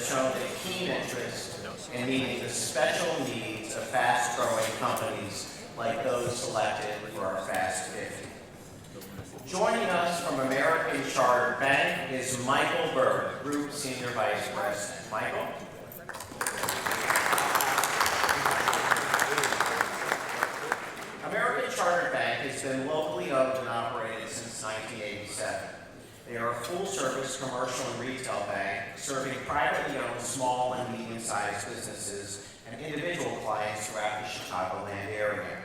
shown a keen interest in meeting the special needs of fast-growing companies like those selected for our Fast 50. Joining us from American Chartered Bank is Michael Berg, Group Senior Vice President. Michael? American Chartered Bank has been locally owned and operated since 1987. They are a full-service commercial and retail bank serving privately owned small and medium-sized businesses and individual clients throughout the Chicagoland area.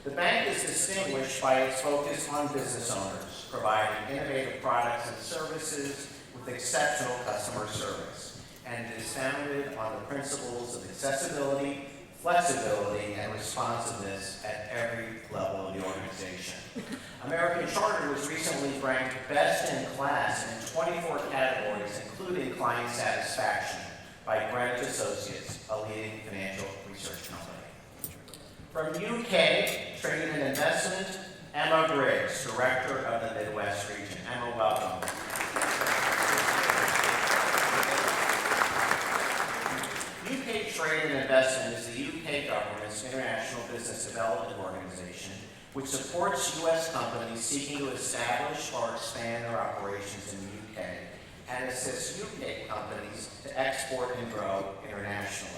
The bank is distinguished by its focus on business owners, providing innovative products and services with exceptional customer service, and it is founded on the principles of accessibility, flexibility, and responsiveness at every level of the organization. American Charter was recently ranked best in class in 24 categories, including client satisfaction, by Greenwich Associates, a leading financial research company. From UK Trade and Investment, Emma Briggs, Director of the Midwest region. Emma, welcome. UK Trade and Investment is the UK government's international business development organization, which supports U.S. companies seeking to establish or expand their operations in the UK and assists UK companies to export and grow internationally.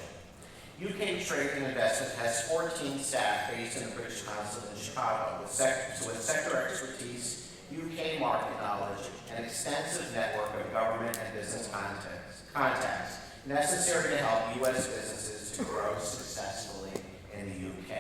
UK Trade and Investment has 14 staff based in the British Council in Chicago with sector expertise, UK market knowledge, and extensive network of government and business contacts necessary to help U.S. businesses to grow successfully in the UK.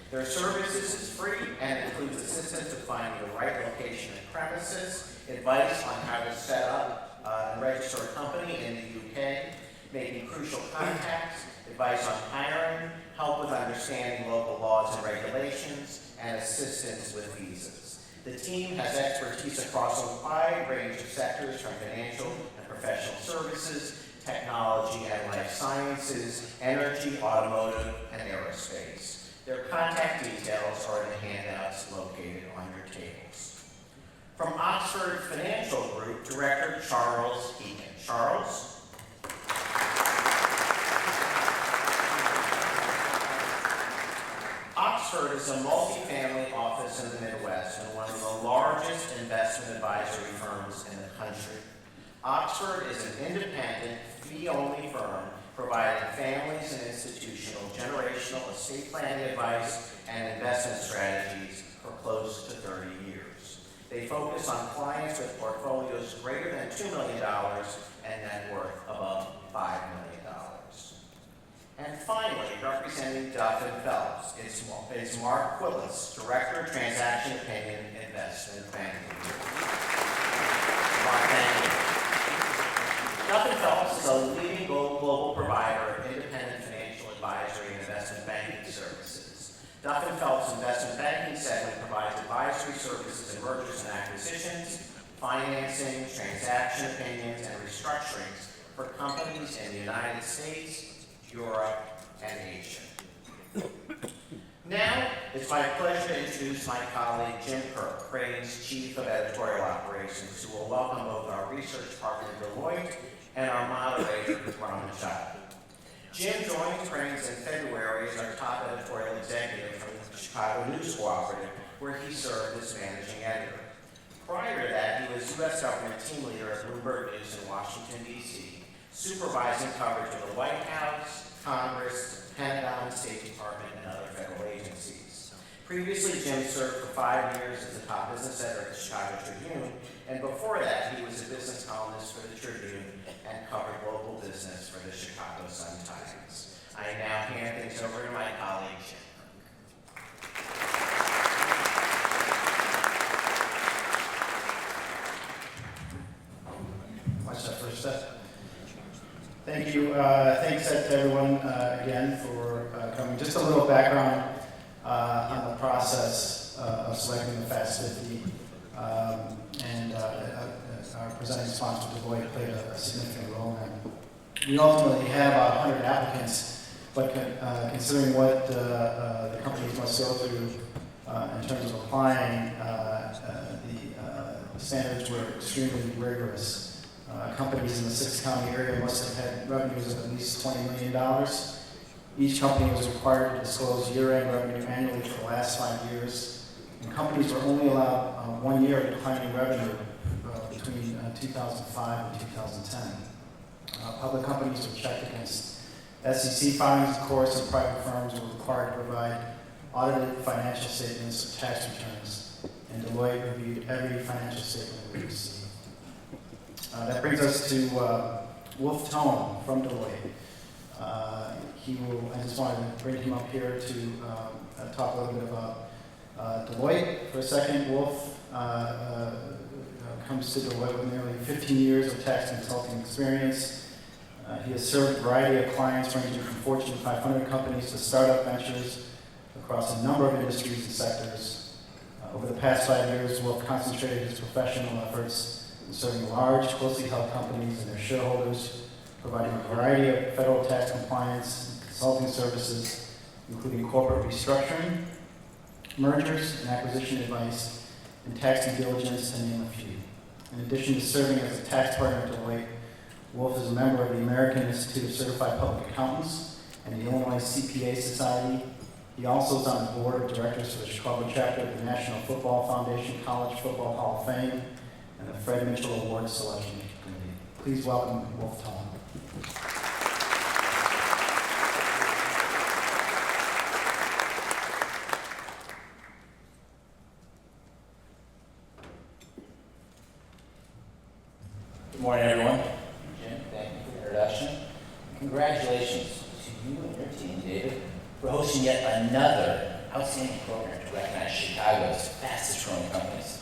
Their services is free and includes assistance with finding the right location and premises, advice on how to set up and register a company in the UK, making crucial contacts, advice on hiring, help with understanding local laws and regulations, and assistance with visas. The team has expertise across a wide range of sectors from financial and professional services, technology and life sciences, energy, automotive, and aerospace. Their contact details are in the handouts located on your tables. From Oxford Financial Group, Director Charles Egan. Charles? Oxford is a multifamily office in the Midwest and one of the largest investment advisory firms in the country. Oxford is an independent, fee-only firm providing families and institutional generational estate planning advice and investment strategies for close to 30 years. They focus on clients with portfolios greater than $2 million and net worth above $5 million. And finally, representing Duff & Phelps, is Mark Quillis, Director of Transaction Opinion Investment Banking. Mark, thank you. Duff & Phelps is a leading global provider of independent financial advisory and investment banking services. Duff & Phelps Investment Banking segment provides advisory services in mergers and acquisitions, financing, transaction opinions, and restructurings for companies in the United States, Europe, and Asia. Now, it's my pleasure to introduce my colleague Jim KIRK, Crain's Chief of Editorial Operations, who will welcome both our research partner Deloitte and our moderator, Raman. Jim joined Crain's in February as our top editorial executive from the Chicago News Cooperative, where he served as managing editor. Prior to that, he was U.S. government team leader at Bloomberg News in Washington, D.C., supervising coverage of the White House, Congress, Pentagon, State Department, and other federal agencies. Previously, Jim served for 5 years as the top business editor at the Chicago Tribune, and before that, he was a business columnist for the Tribune and covered local business for the Chicago Sun-Times. I now hand things over to my colleague, Jim. Watch that first step. Thank you. Thanks to everyone again for coming. Just a little background on the process of selecting the Fast 50. Our presenting sponsor, Deloitte, played a significant role in that. We ultimately had about 100 applicants, but considering what the companies must go through in terms of applying, the standards were extremely rigorous. Companies in the six-county area must have had revenues of at least $20 million. Each company was required to disclose year-end revenue annually for the last 5 years, and companies were only allowed 1 year of declining revenue between 2005 and 2010. Public companies were checked against SEC filings, of course, and private firms were required to provide audited financial statements or tax returns, and Deloitte reviewed every financial statement we received. That brings us to WOLFE from Deloitte. I just wanted to bring him up here to talk a little bit about Deloitte for a second. WOLFE comes to Deloitte with nearly 15 years of tax consulting experience. He has served a variety of clients ranging from Fortune 500 companies to startup ventures across a number of industries and sectors. Over the past 5 years, WOLFE concentrated his professional efforts in serving large, closely held companies and their shareholders, providing a variety of federal tax compliance and consulting services, including corporate restructuring, mergers and acquisition advice, and tax due diligence, to name a few. In addition to serving as a tax partner at Deloitte, WOLFE is a member of the American Institute of Certified Public Accountants and the Illinois CPA Society. He also is on the board of directors for the Chicago chapter of the National Football Foundation College Football Hall of Fame and the Fred Mitchell Award Selection Committee. Please welcome WOLFE. Good morning, everyone. Jim, thank you for the introduction. Congratulations to you and your team, David, for hosting yet another outstanding program to recognize Chicago's fastest growing companies.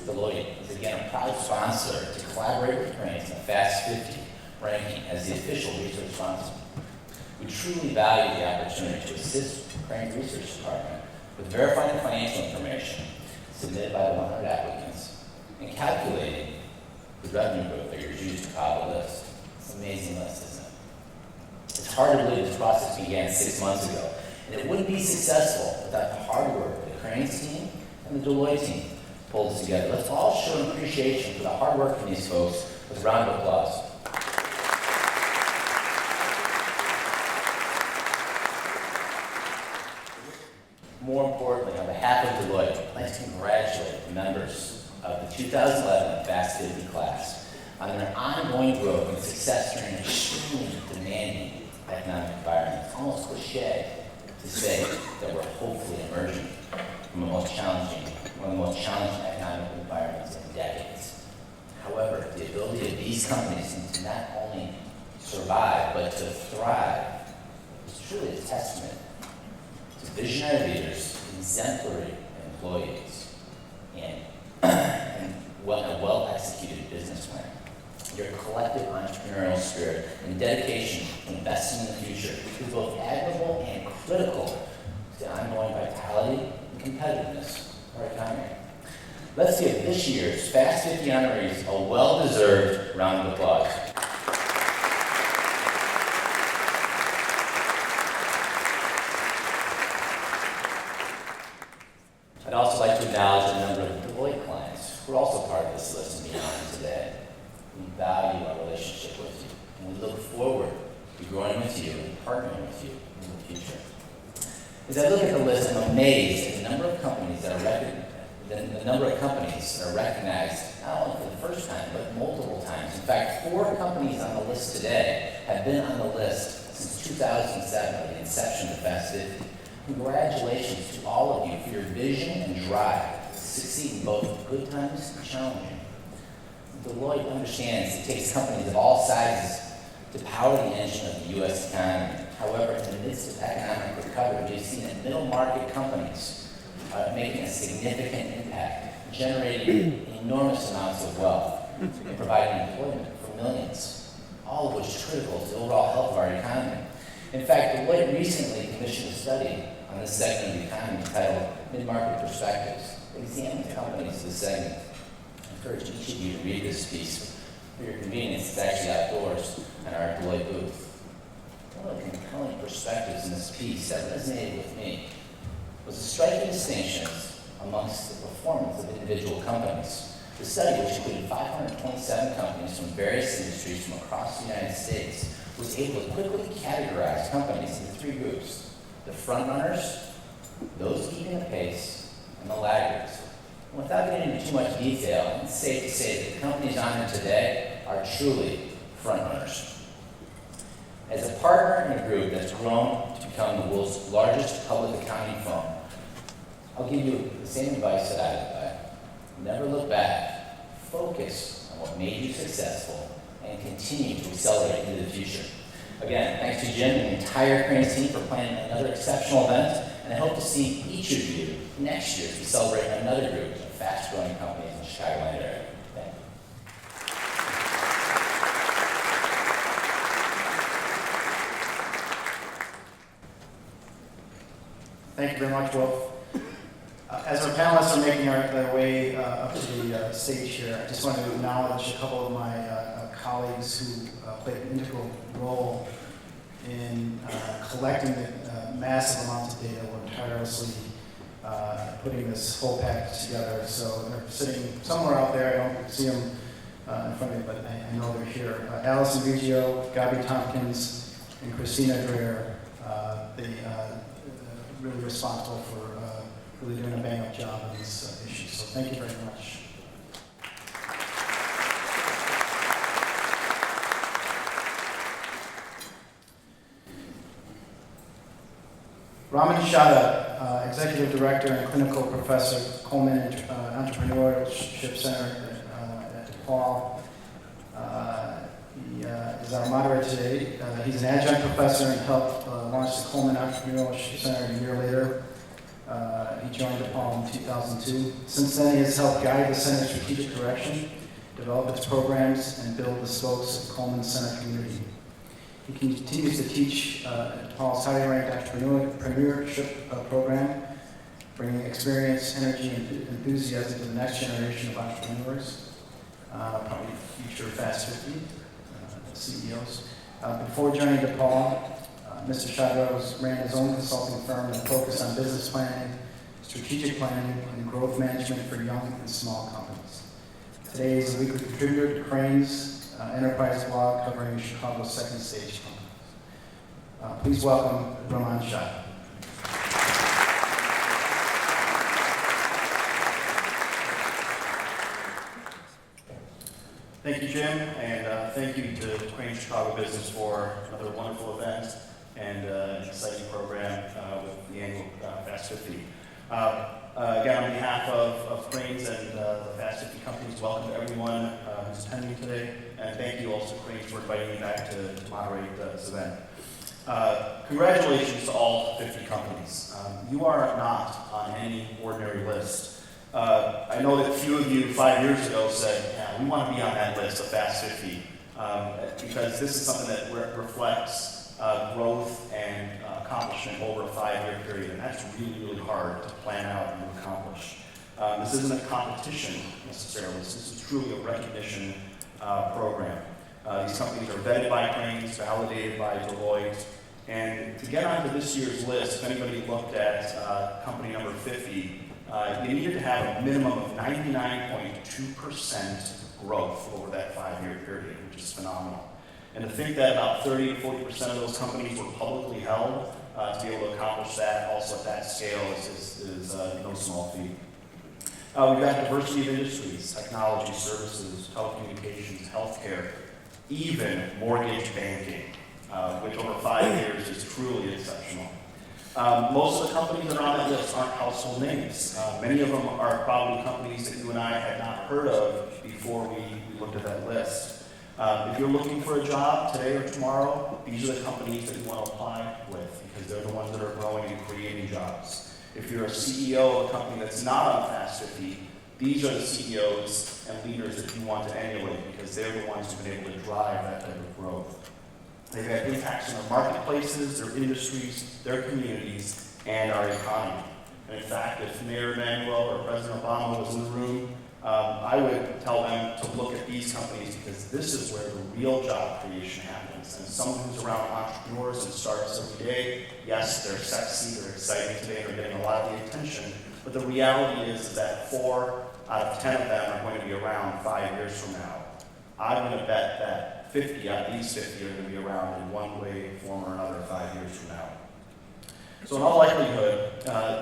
Deloitte is again a proud sponsor to collaborate with Crain in the Fast 50 ranking as the official research sponsor. We truly value the opportunity to assist Crain's research department with verifying financial information submitted by the 100 applicants and calculating the revenue growth figures used to file the list. It's an amazing list, isn't it? It's hard to believe this process began 6 months ago, and it wouldn't be successful without the hard work of the Crain's team and the Deloitte team pulled this together. Let's all show an appreciation for the hard work from these folks with a round of applause. More importantly, on behalf of Deloitte, I'd like to congratulate the members of the 2011 Fast 50 class on their ongoing growth and success during an extremely demanding economic environment. It's almost cliche to say that we're hopefully emerging from one of the most challenging economic environments in decades. However, the ability of these companies to not only survive, but to thrive is truly a testament to visionary leaders, exemplary employees, and a well-executed business plan. Your collective entrepreneurial spirit and dedication to investing in the future is both admirable and critical to the ongoing vitality and competitiveness of our economy. Let's give this year's Fast 50 honorees a well-deserved round of applause. I'd also like to acknowledge a number of Deloitte clients who are also part of this list and beyond today. We value our relationship with you, and we look forward to growing with you and partnering with you in the future. As I look at the list, I'm amazed at the number of companies that are recognized not only for the first time, but multiple times. In fact, 4 companies on the list today have been on the list since 2007, the inception of the Fast 50. Congratulations to all of you for your vision and drive to succeed in both good times and challenging. Deloitte understands it takes companies of all sizes to power the engine of the U.S. economy. However, in the midst of economic recovery, we've seen that middle market companies are making a significant impact, generating enormous amounts of wealth, and providing employment for millions, all of which is critical to the overall health of our economy. In fact, Deloitte recently commissioned a study on this segment of the economy titled Mid-Market Perspectives. It examined companies in this segment. I encourage each of you to read this piece. For your convenience, it's actually outdoors in our Deloitte booth. One of the compelling perspectives in this piece that resonated with me was the striking distinctions amongst the performance of individual companies The study, which included 527 companies from various industries from across the United States, was able to quickly categorize companies into three groups: the frontrunners, those keeping the pace, and the laggards. And without getting into too much detail, it's safe to say that the companies on here today are truly frontrunners. As a partner in a group that's grown to become the world's largest public accounting firm, I'll give you the same advice that I live by. Never look back. Focus on what made you successful and continue to accelerate into the future. Again, thanks to Jim and the entire Crain team for planning another exceptional event, and I hope to see each of you next year as we celebrate another group of fast-growing companies in the Chicagoland area. Thank you. Thank you very much, Wolf. As our panelists are making their way up to the stage here, I just want to acknowledge a couple of my colleagues who played an integral role in collecting the massive amounts of data. We're tirelessly putting this whole package together. So they're sitting somewhere out there. I don't see them in front of me, but I know they're here. Allison Vigio, Gabi Tompkins, and Christina Dreher, really responsible for really doing a bang-up job on these issues. So thank you very much. Raman Chadha, Executive Director and Clinical Professor, Coleman Entrepreneurship Center at DePaul. He is our moderator today. He's an adjunct professor and helped launch the Coleman Entrepreneurship Center a year later. He joined DePaul in 2002. Since then, he has helped guide the center's strategic direction, develop its programs, and build the spokes of Coleman Center community. He continues to teach DePaul's highly ranked entrepreneurship program, bringing experience, energy, and enthusiasm to the next generation of entrepreneurs, probably future Fast 50 CEOs. Before joining DePaul, Mr. Chadha ran his own consulting firm that focused on business planning, strategic planning, and growth management for young and small companies. Today he's a weekly contributor to Crain's enterprise blog covering Chicago's second stage companies. Please welcome Raman Chadha. Thank you, Jim, and thank you to Crain Chicago Business for another wonderful event and an exciting program with the annual Fast 50. Again, on behalf of Crain's and the Fast 50 companies, welcome to everyone who's attending today, and thank you also, Crain, for inviting me back to moderate this event. Congratulations to all 50 companies. You are not on any ordinary list. I know that a few of you 5 years ago said, yeah, we want to be on that list of Fast 50, because this is something that reflects growth and accomplishment over a 5-year period, and that's really, really hard to plan out and accomplish. This isn't a competition necessarily. This is truly a recognition program. These companies are vetted by Crain's, validated by Deloitte, and to get onto this year's list, if anybody looked at company number 50, you needed to have a minimum of 99.2% growth over that 5-year period, which is phenomenal. And to think that about 30 to 40% of those companies were publicly held, to be able to accomplish that also at that scale is no small feat. We've got diversity of industries, technology, services, telecommunications, healthcare, even mortgage banking, which over 5 years is truly exceptional. Most of the companies that are on that list aren't household names. Many of them are probably companies that you and I had not heard of before we looked at that list. If you're looking for a job today or tomorrow, these are the companies that you want to apply with because they're the ones that are growing and creating jobs. If you're a CEO of a company that's not on Fast 50, these are the CEOs and leaders that you want to emulate because they're the ones who've been able to drive that type of growth. They've had impacts on their marketplaces, their industries, their communities, and our economy. And in fact, if Mayor Emanuel or President Obama was in the room, I would tell them to look at these companies because this is where the real job creation happens. And someone who's around entrepreneurs and startups every day, yes, they're sexy, they're exciting today, they're getting a lot of the attention. But the reality is that for out of 10 of them are going to be around 5 years from now. I'm going to bet that 50 out of these 50 are going to be around in one way, form, or another 5 years from now. So in all likelihood,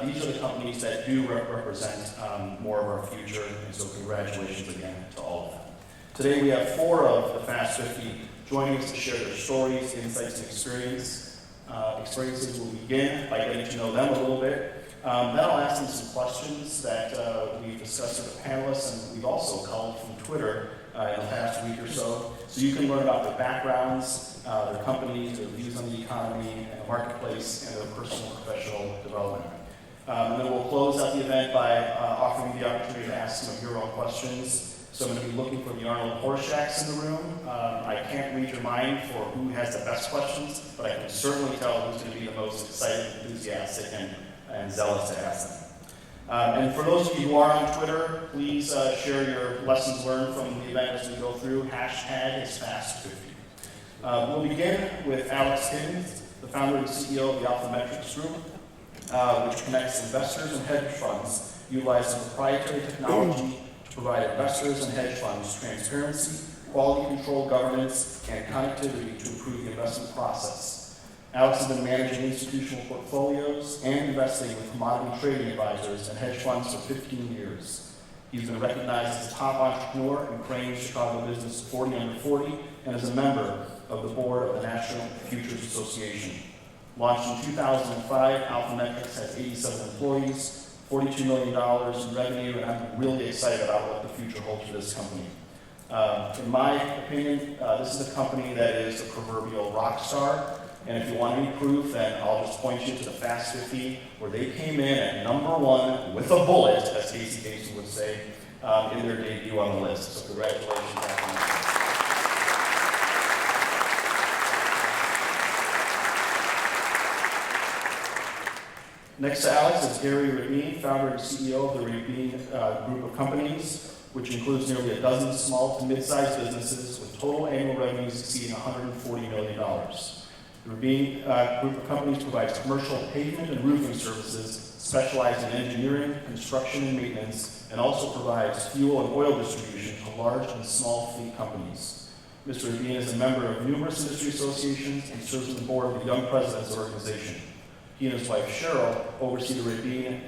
these are the companies that do represent more of our future, and so congratulations again to all of them. Today we have 4 of the Fast 50 joining us to share their stories, insights, and experiences. We'll begin by getting to know them a little bit. Then I'll ask them some questions that we've discussed with the panelists, and we've also culled from Twitter in the past week or so. So you can learn about their backgrounds, their companies, their views on the economy and the marketplace, and their personal and professional development. And then we'll close out the event by offering you the opportunity to ask some of your own questions. So I'm going to be looking for the Arnold Horshacks in the room. I can't read your mind for who has the best questions, but I can certainly tell who's going to be the most excited, enthusiastic, and zealous to ask them. And for those of you who are on Twitter, please share your lessons learned from the event as we go through. Hashtag is Fast50. We'll begin with Alex Higgins, the founder and CEO of the Alphametrics Group, which connects investors and hedge funds utilizing proprietary technology to provide investors and hedge funds transparency, quality control, governance, and connectivity to improve the investment process. Alex has been managing institutional portfolios and investing with commodity trading advisors and hedge funds for 15 years. He's been recognized as a top entrepreneur in Crain's Chicago Business 40 Under 40 and is a member of the board of the National Futures Association. Launched in 2005, Alphametrics has 87 employees, $42 million in revenue, and I'm really excited about what the future holds for this company. In my opinion, this is a company that is a proverbial rock star. And if you want any proof, then I'll just point you to the Fast 50, where they came in at #1 with a bullet, as Casey Kasem would say, in their debut on the list. So congratulations. Next to Alex is Gary Rabine, founder and CEO of the Rabine group of companies, which includes nearly a dozen small to mid-sized businesses with total annual revenues exceeding $140 million. The Rabine group of companies provides commercial pavement and roofing services, specialized in engineering, construction, and maintenance, and also provides fuel and oil distribution to large and small fleet companies. Mr. Rabine is a member of numerous industry associations and serves on the board of the Young Presidents Organization. He and his wife Cheryl oversee the Rabine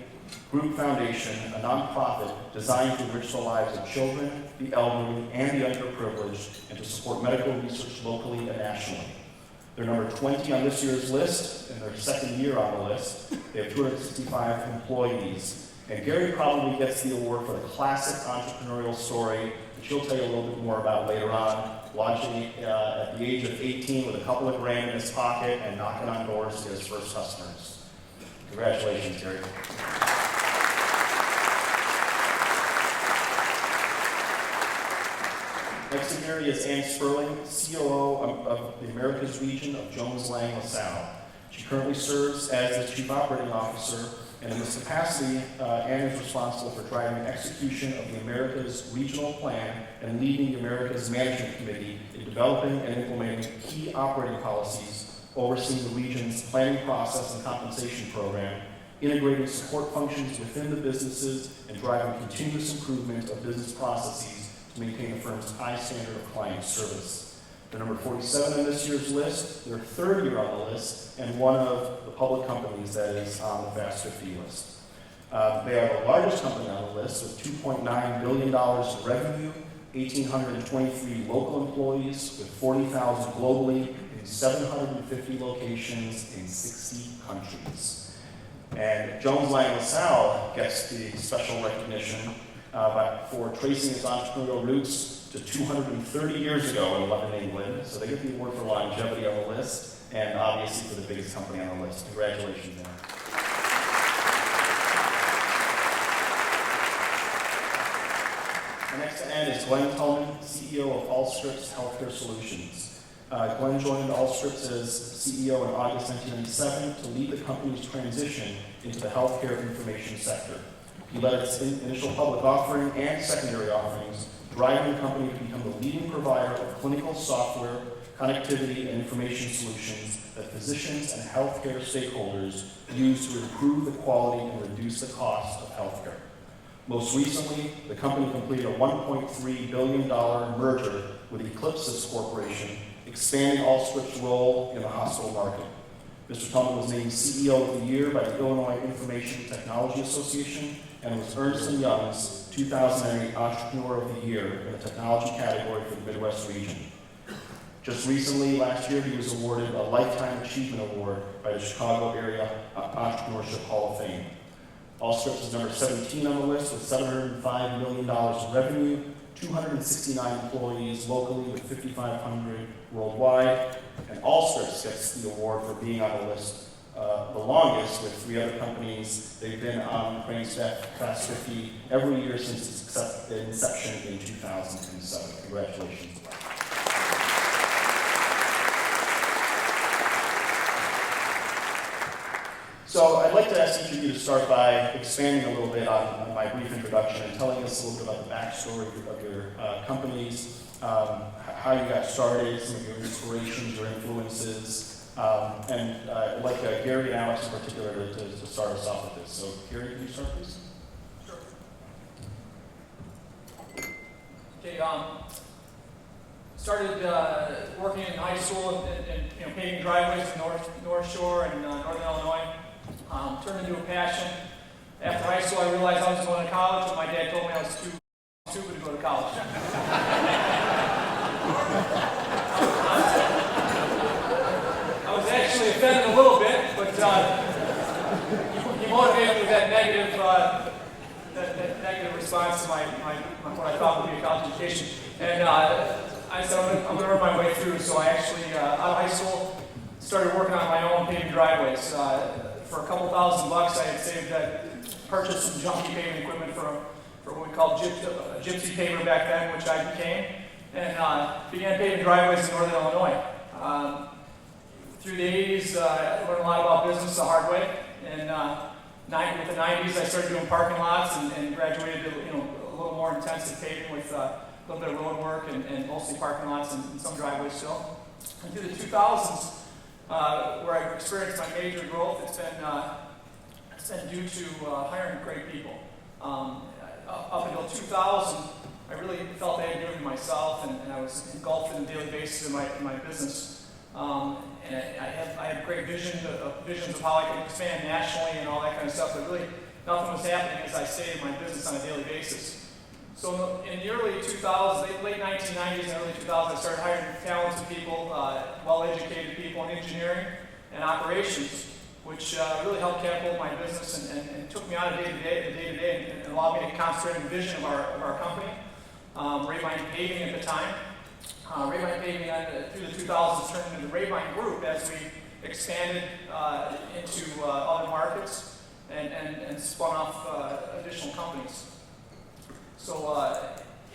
Group Foundation, a nonprofit designed to enrich the lives of children, the elderly, and the underprivileged, and to support medical research locally and nationally. They're number 20 on this year's list, and their second year on the list. They have 265 employees. And Gary probably gets the award for the classic entrepreneurial story, which he'll tell you a little bit more about later on, launching at the age of 18 with a couple of grand in his pocket and knocking on doors to get his first customers. Congratulations, Gary. Next to Gary is Ann Sperling, COO of the Americas region of Jones Lang LaSalle. She currently serves as the Chief Operating Officer, and in this capacity, Ann is responsible for driving execution of the Americas Regional Plan and leading the Americas Management Committee in developing and implementing key operating policies, overseeing the region's planning process and compensation program, integrating support functions within the businesses, and driving continuous improvement of business processes to maintain the firm's high standard of client service. They're number 47 on this year's list, their third year on the list, and one of the public companies that is on the Fast 50 list. They are the largest company on the list with $2.9 billion in revenue, 1,823 local employees with 40,000 globally in 750 locations in 60 countries. And Jones Lang LaSalle gets the special recognition for tracing its entrepreneurial roots to 230 years ago in London, England. So they get the award for longevity on the list, and obviously for the biggest company on the list. Congratulations, man. The next to end is Glenn Tillman, CEO of Allscripts Healthcare Solutions. Glenn joined Allscripts as CEO in August 1997 to lead the company's transition into the healthcare information sector. He led its initial public offering and secondary offerings, driving the company to become the leading provider of clinical software, connectivity, and information solutions that physicians and healthcare stakeholders use to improve the quality and reduce the cost of healthcare. Most recently, the company completed a $1.3 billion merger with Eclipsys Corporation, expanding Allscripts' role in the hospital market. Mr. Tillman was named CEO of the Year by the Illinois Information Technology Association and was Ernst & Young's 2008 Entrepreneur of the Year in the technology category for the Midwest region. Just recently, last year, he was awarded a Lifetime Achievement Award by the Chicago Area Entrepreneurship Hall of Fame. Allscripts is number 17 on the list with $705 million in revenue, 269 employees locally with 5,500 worldwide, and Allscripts gets the award for being on the list the longest with 3 other companies. They've been on Crain's Fast 50 every year since its inception in 2007. Congratulations. So I'd like to ask each of you to start by expanding a little bit on my brief introduction and telling us a little bit about the backstory of your companies, how you got started, some of your inspirations, your influences, and I'd like Gary and Alex in particular to start us off with this. So Gary, can you start, please? Sure. Okay, started working in high school and paving driveways in North Shore and Northern Illinois. Turned into a passion. After high school, I realized I was going to college, and my dad told me I was too stupid to go to college. I was actually offended a little bit, but he motivated me with that negative response to my what I thought would be a college education. And I said, I'm going to earn my way through. So I actually, out of high school, started working on my own paving driveways. For a couple $1,000, I had saved purchased some junky paving equipment for what we called gypsy paver back then, which I became, and began paving driveways in Northern Illinois. Through the 80s, I learned a lot about business the hard way, and with the 90s, I started doing parking lots and graduated to a little more intensive paving with a little bit of road work and mostly parking lots and some driveways still. And through the 2000s, where I've experienced my major growth, it's been due to hiring great people. Up until 2000, I really felt I had to do it myself, and I was engulfed on a daily basis in my business. And I had great visions of how I could expand nationally and all that kind of stuff, but really nothing was happening as I stayed in my business on a daily basis. So in the early 2000s, late 1990s and early 2000s, I started hiring talented people, well-educated people in engineering and operations, which really helped catapult my business and took me out of day-to-day and allowed me to concentrate on the vision of our company. Rabine Paving at the time. Rabine Paving through the 2000s turned into the Rabine Group as we expanded into other markets and spun off additional companies. So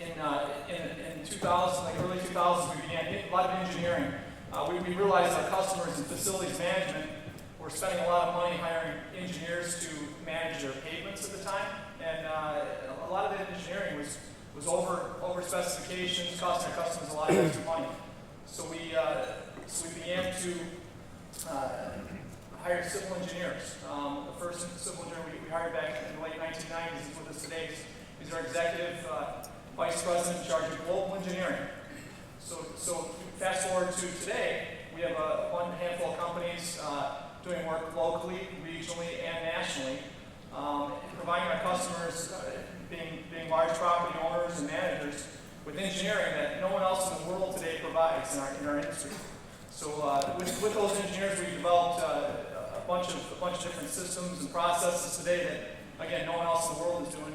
in 2000, like early 2000s, we began a lot of engineering. We realized our customers in facilities management were spending a lot of money hiring engineers to manage their pavements at the time, and a lot of that engineering was over specifications, costing our customers a lot of extra money. So we began to hire civil engineers. The first civil engineer we hired back in the late 1990s is with us today. He's our executive vice president in charge of global engineering. So fast forward to today, we have one handful of companies doing work locally, regionally, and nationally, providing our customers, being large property owners and managers, with engineering that no one else in the world today provides in our industry. So with those engineers, we developed a bunch of different systems and processes today that, again, no one else in the world is doing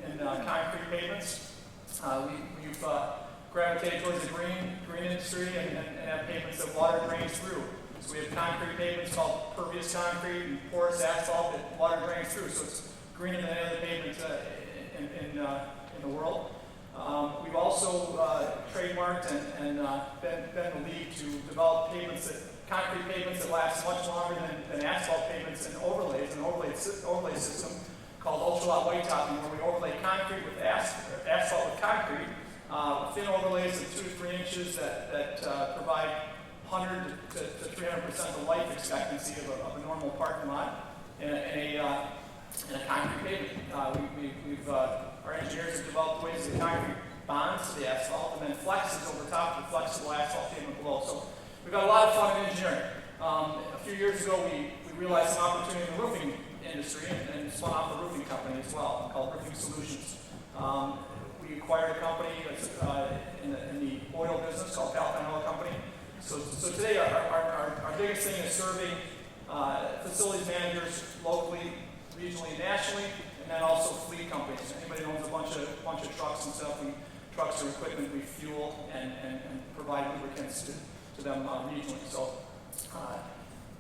in concrete pavements. We've gravitated towards the green industry and have pavements that water drains through. So we have concrete pavements called pervious concrete and porous asphalt that water drains through. So it's greener than any other pavement in the world. We've also trademarked and been the lead to develop concrete pavements that last much longer than asphalt pavements and overlays, an overlay system called ultra-lot white topping, where we overlay concrete with asphalt with concrete, thin overlays of 2 to 3 inches that provide 100 to 300% of the life expectancy of a normal parking lot, and and a concrete pavement. Our engineers have developed ways that concrete bonds to the asphalt and then flexes over top of the flexible asphalt pavement below. So we've got a lot of fun in engineering. A few years ago, we realized some opportunity in the roofing industry and spun off a roofing company as well called Roofing Solutions. We acquired a company that's in the oil business called Alpine Oil Company. So today our biggest thing is serving facilities managers locally, regionally, nationally, and then also fleet companies. Anybody who owns a bunch of trucks and stuff, trucks or equipment, we fuel and provide lubricants to them regionally.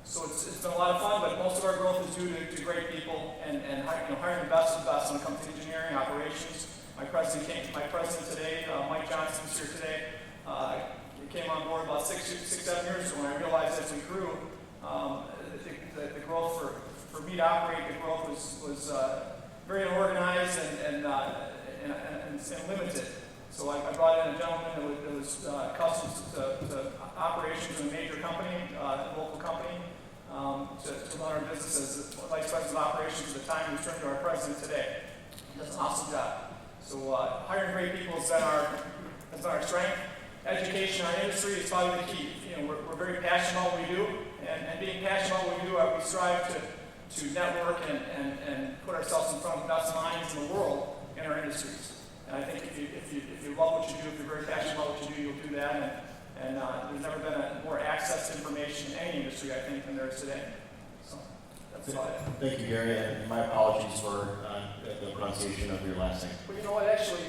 So it's been a lot of fun, but most of our growth is due to great people and hiring the best of the best when it comes to engineering, operations. My president today, Mike Johnson, is here today. He came on board about 7 years ago when I realized as we grew, the growth for me to operate, the growth was very unorganized and limited. So I brought in a gentleman that was accustomed to operations in a major company, a local company, to run our business as vice president of operations at the time. He turned to our president today. He does an awesome job. So hiring great people has been our strength. Education in our industry is probably the key. We're very passionate about what we do, and being passionate about what we do, we strive to network and put ourselves in front of the best minds in the world in our industries. And I think if you love what you do, if you're very passionate about what you do, you'll do that. And there's never been more access to information in any industry, I think, than there is today. So that's about it. Thank you, Gary, and my apologies for the pronunciation of your last name. Well, you know what? Actually,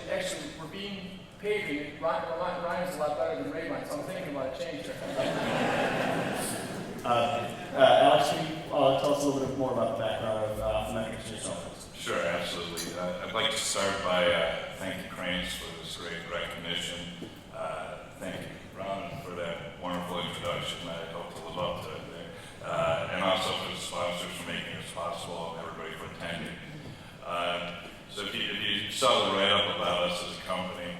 Rabine paving, Ryan's a lot better than Raman, so I'm thinking about a change there. Alex, can you tell us a little bit more about the background of Optometrics yourself? Sure, absolutely. I'd like to start by thanking Crain for this great recognition. Thank you, Raman, for that wonderful introduction. I hope to live up to it there. And also for the sponsors for making this possible and everybody for attending. So if you saw the write-up about us as a company,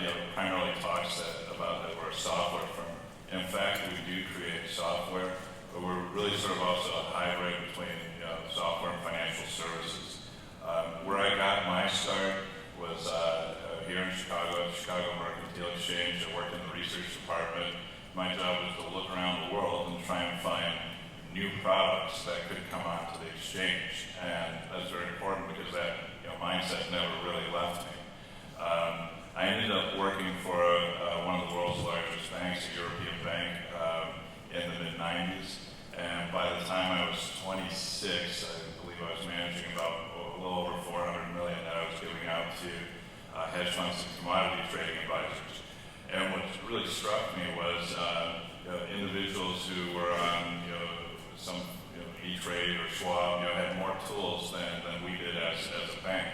it primarily talks about that we're a software firm. In fact, we do create software, but we're really sort of also a hybrid between software and financial services. Where I got my start was here in Chicago, at Chicago Mercantile Exchange. I worked in the research department. My job was to look around the world and try and find new products that could come onto the exchange. And that's very important because that mindset never really left me. I ended up working for one of the world's largest banks, a European bank, in the mid-90s. And by the time I was 26, I believe I was managing about a little over $400 million that I was giving out to hedge funds and commodity trading advisors. And what really struck me was individuals who were on some E-Trade or Schwab had more tools than we did as a bank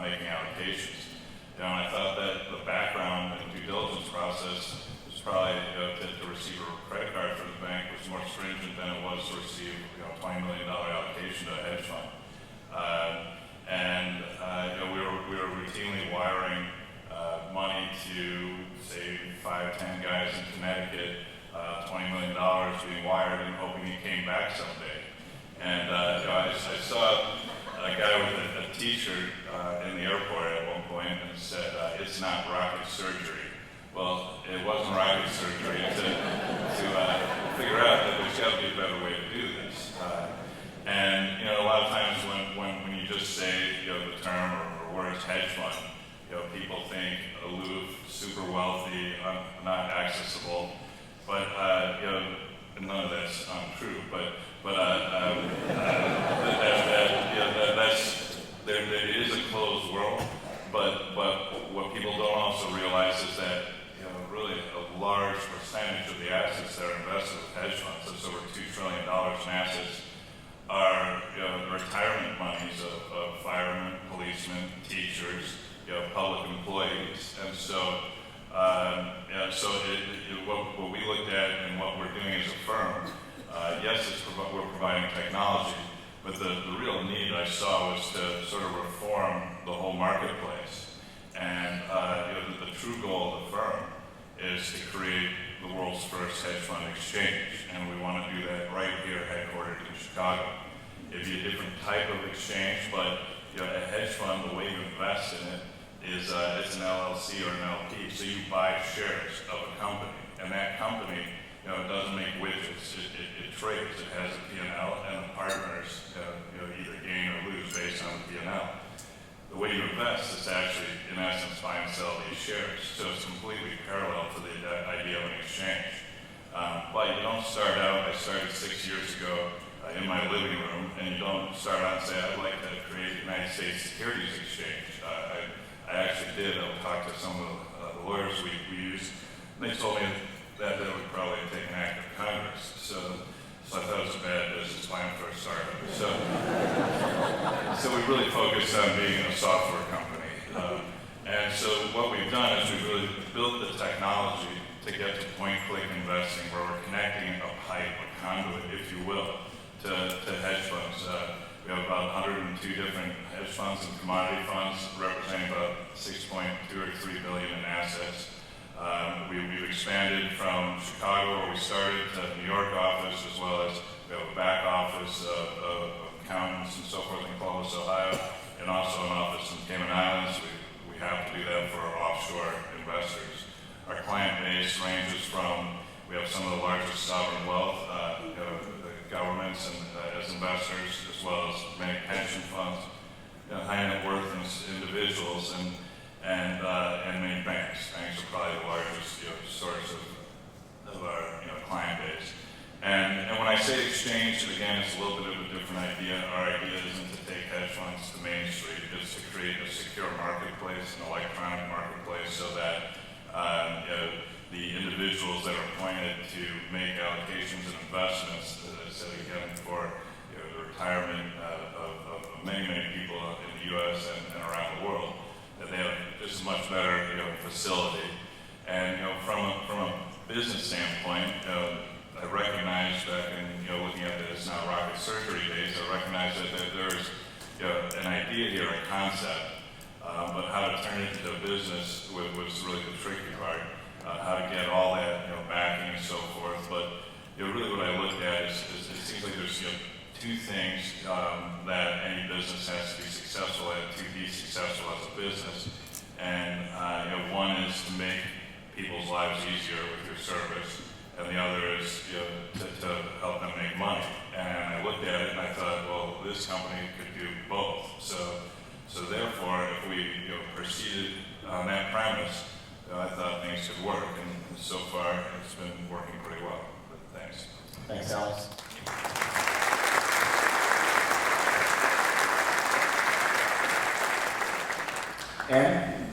making allocations. And I thought that the background and due diligence process was probably to receive a credit card from the bank was more stringent than it was to receive $20 million allocation to a hedge fund. We were routinely wiring money to, say, 5-10 guys in Connecticut, $20 million being wired and hoping he came back someday. And I saw a guy with a t-shirt in the airport at one point and said, "It's not rocket surgery." Well, it wasn't rocket surgery to figure out that there's got to be a better way to do this. And a lot of times when you just say the term or words hedge fund, people think aloof, super wealthy, not accessible. But none of that's untrue. But it is a closed world. But what people don't also realize is that really a large percentage of the assets that are invested with hedge funds, that's over $2 trillion in assets, are retirement monies of firemen, policemen, teachers, public employees. And so what we looked at and what we're doing as a firm, yes, we're providing technology, but the real need I saw was to sort of reform the whole marketplace. And the true goal of the firm is to create the world's first hedge fund exchange, and we want to do that right here, headquartered in Chicago. it'd be a different type of exchange, but a hedge fund, the way you invest in it is it's an LLC or an LP. So you buy shares of a company, and that company, it doesn't make widgets. It trades. It has a P&L, and the partners, either gain or lose based on the P&L. The way you invest is actually, in essence, buy and sell these shares. So it's completely parallel to the idea of an exchange. But you don't start out, I started 6 years ago in my living room, and you don't start out and say, I'd like to create the United States Securities Exchange. I actually did. I talked to some of the lawyers we used, and they told me that would probably take an act of Congress. So I thought it was a bad business plan for a startup. So we really focused on being a software company. And so what we've done is we've really built the technology to get to point-click investing, where we're connecting a pipe, a conduit, if you will, to hedge funds. We have about 102 different hedge funds and commodity funds representing about 6.2 or 3 billion in assets. We've expanded from Chicago, where we started, to the New York office, as well as we have a back office of accountants and so forth in Columbus, Ohio, and also an office in Cayman Islands. We have to do that for our offshore investors. Our client base ranges from, we have some of the largest sovereign wealth, the governments and as investors, as well as many pension funds, high net worth individuals, and many banks. Banks are probably the largest source of our client base. And when I say exchange, again, it's a little bit of a different idea. Our idea isn't to take hedge funds to Main Street. It's to create a secure marketplace, an electronic marketplace, so that the individuals that are appointed to make allocations and investments, so again, for the retirement of many people in the U.S. and around the world, that they have just a much better facility. And from a business standpoint, I recognize back in looking at this now rocket surgery days, I recognize that there's an idea here, a concept, but how to turn it into a business was really the tricky part. How to get all that backing and so forth. But really what I looked at is it seems like there's two things that any business has to be successful at to be successful as a business. And one is to make people's lives easier with your service, and the other is to help them make money. And I looked at it and I thought, well, this company could do both. So therefore, if we proceeded on that premise, I thought things could work, and so far it's been working pretty well. But thanks. Thanks, Alex. Aaron?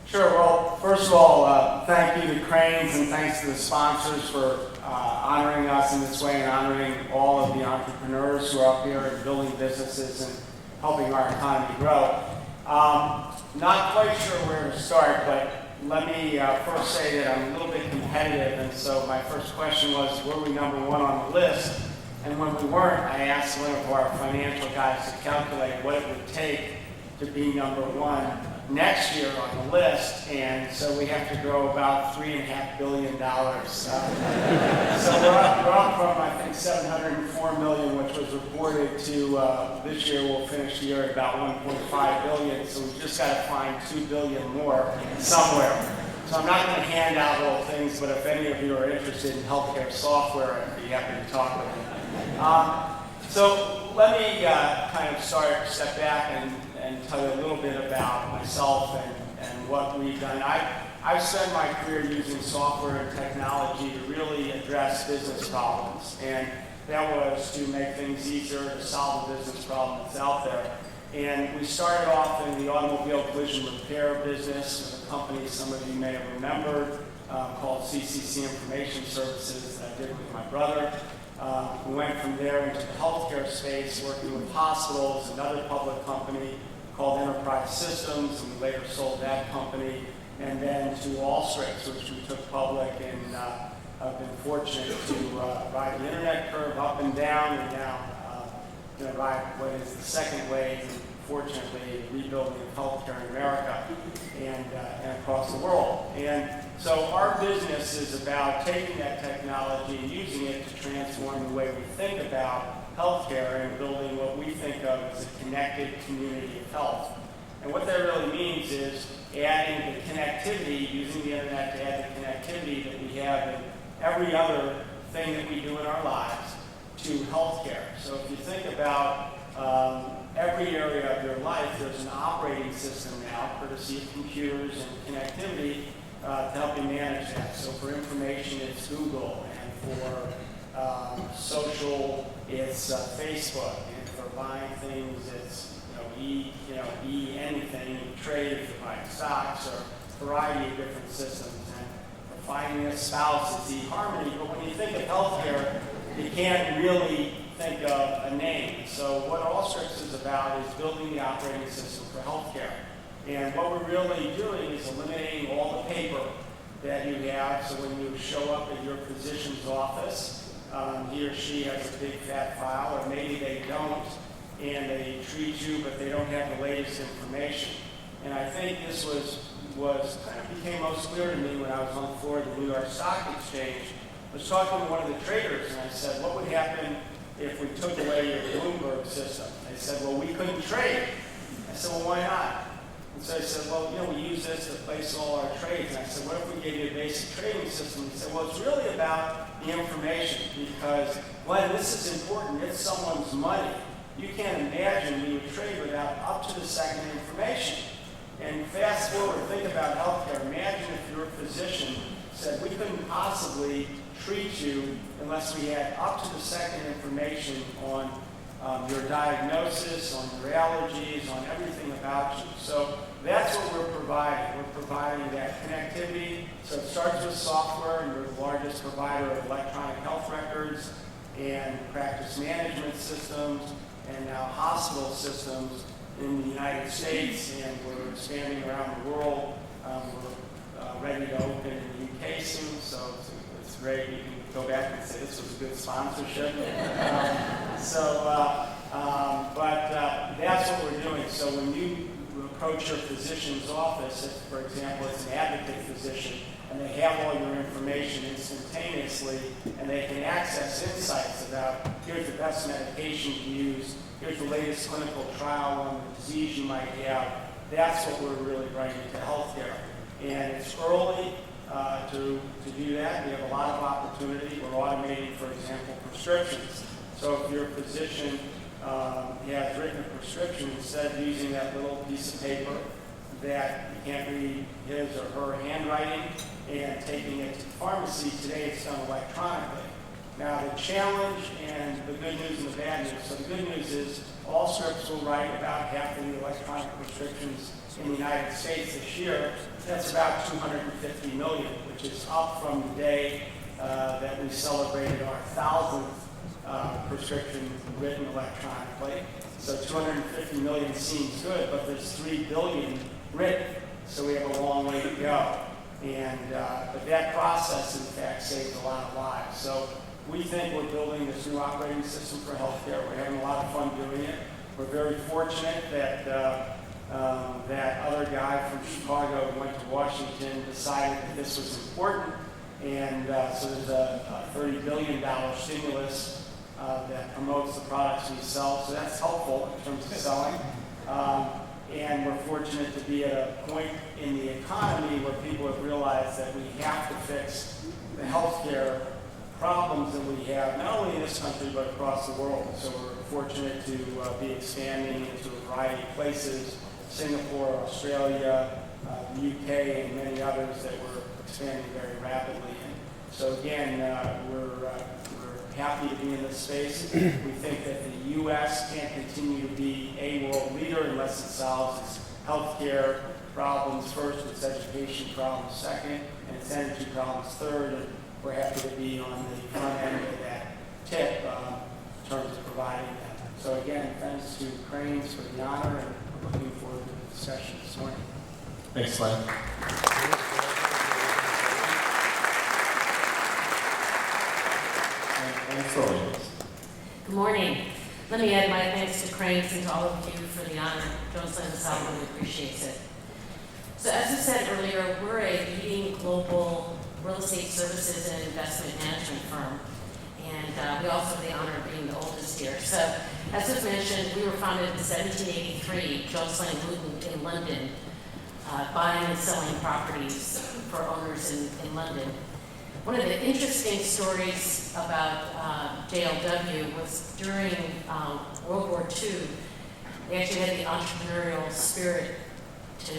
Sure. Well, first of all, thank you to Crain's and thanks to the sponsors for honoring us in this way and honoring all of the entrepreneurs who are up here and building businesses and helping our economy grow. Not quite sure where to start, but let me first say that I'm a little bit competitive, and so my first question was, were we number one on the list? And when we weren't, I asked one of our financial guys to calculate what it would take to be number one next year on the list, and so we have to grow about $3.5 billion. So we're up from, I think, $704 million, which was reported, to this year we'll finish the year at about $1.5 billion, so we've just got to find $2 billion more somewhere. So I'm not going to hand out little things, but if any of you are interested in healthcare software, I'd be happy to talk with you. So let me kind of step back and tell you a little bit about myself and what we've done. I've spent my career using software and technology to really address business problems, and that was to make things easier, to solve a business problem that's out there. And we started off in the automobile collision repair business with a company some of you may have remembered called CCC Information Services that I did with my brother. We went from there into the healthcare space, working with hospitals, another public company called Enterprise Systems, and we later sold that company, and then to Allscripts, which we took public, and I've been fortunate to ride the internet curve up and down, and now going to ride what is the second wave, unfortunately, the rebuilding of healthcare in America and across the world. And so our business is about taking that technology and using it to transform the way we think about healthcare and building what we think of as a connected community of health. And what that really means is adding the connectivity, using the internet to add the connectivity that we have in every other thing that we do in our lives to healthcare. So if you think about every area of your life, there's an operating system now, courtesy of computers and connectivity, to help you manage that. So for information, it's Google, and for social, it's Facebook, and for buying things, it's anything, trade if you're buying stocks, or a variety of different systems. And for finding a spouse, it's eHarmony. But when you think of healthcare, you can't really think of a name. So what Allscripts is about is building the operating system for healthcare. And what we're really doing is eliminating all the paper that you have. So when you show up at your physician's office, he or she has a big fat file, or maybe they don't, and they treat you, but they don't have the latest information. And I think this was kind of became most clear to me when I was on the floor of the New York Stock Exchange. I was talking to one of the traders, and I said, what would happen if we took away your Bloomberg system? They said, well, we couldn't trade. I said, well, why not? And so I said, well, we use this to place all our trades. And I said, what if we gave you a basic trading system? He said, well, it's really about the information, because, Glenn, this is important. It's someone's money. You can't imagine we would trade without up-to-the-second information. And fast forward, think about healthcare. Imagine if your physician said, we couldn't possibly treat you unless we had up-to-the-second information on your diagnosis, on your allergies, on everything about you. So that's what we're providing. We're providing that connectivity. So it starts with software, and we're the largest provider of electronic health records and practice management systems, and now hospital systems in the United States, and we're expanding around the world. We're ready to open in the UK soon, so it's great. You can go back and say this was a good sponsorship. But that's what we're doing. So when you approach your physician's office, if, for example, it's an advocate physician, and they have all your information instantaneously, and they can access insights about here's the best medication to use, here's the latest clinical trial on the disease you might have. That's what we're really bringing to healthcare. And it's early to do that. We have a lot of opportunity. We're automating, for example, prescriptions. So if your physician has written a prescription, instead of using that little piece of paper that you can't read his or her handwriting and taking it to the pharmacy, today it's done electronically. Now the challenge and the good news and the bad news. So the good news is Allscripts will write about half of the electronic prescriptions in the United States this year. That's about 250 million, which is up from the day that we celebrated our 1,000th prescription written electronically. So 250 million seems good, but there's 3 billion written, so we have a long way to go. And but that process, in fact, saves a lot of lives. So we think we're building this new operating system for healthcare. We're having a lot of fun doing it. We're very fortunate that that other guy from Chicago who went to Washington decided that this was important. And so there's a $30 billion stimulus that promotes the products we sell. So that's helpful in terms of selling. And we're fortunate to be at a point in the economy where people have realized that we have to fix the healthcare problems that we have, not only in this country, but across the world. So we're fortunate to be expanding into a variety of places, Singapore, Australia, the UK, and many others that we're expanding very rapidly in. So again, we're happy to be in this space. We think that the U.S. can't continue to be a world leader unless it solves its healthcare problems first, its education problems second, and its energy problems third. And we're happy to be on the front end of that tip in terms of providing that. So again, thanks to Crain for the honor, and we're looking forward to the discussion this morning. Thanks, Glenn. Good morning. Let me add my thanks to Crain and to all of you for the honor. Jones Lang LaSalle really appreciates it. So as I said earlier, we're a leading global real estate services and investment management firm. And we also have the honor of being the oldest here. So as was mentioned, we were founded in 1783, Jones Lang Wooten in London, buying and selling properties for owners in London. One of the interesting stories about JLW was during World War II, they actually had the entrepreneurial spirit to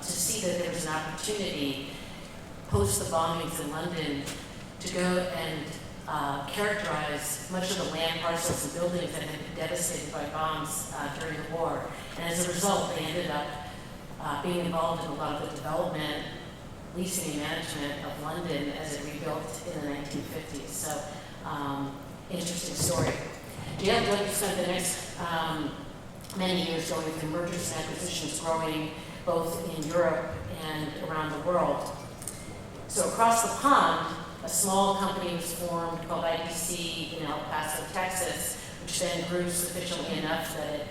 see that there was an opportunity post the bombings in London to go and characterize much of the land parcels and buildings that had been devastated by bombs during the war. And as a result, they ended up being involved in a lot of the development, leasing and management of London as it rebuilt in the 1950s. So, interesting story. JLW spent the next many years going through mergers and acquisitions, growing both in Europe and around the world. So across the pond, a small company was formed called IBC in El Paso, Texas, which then grew sufficiently enough that it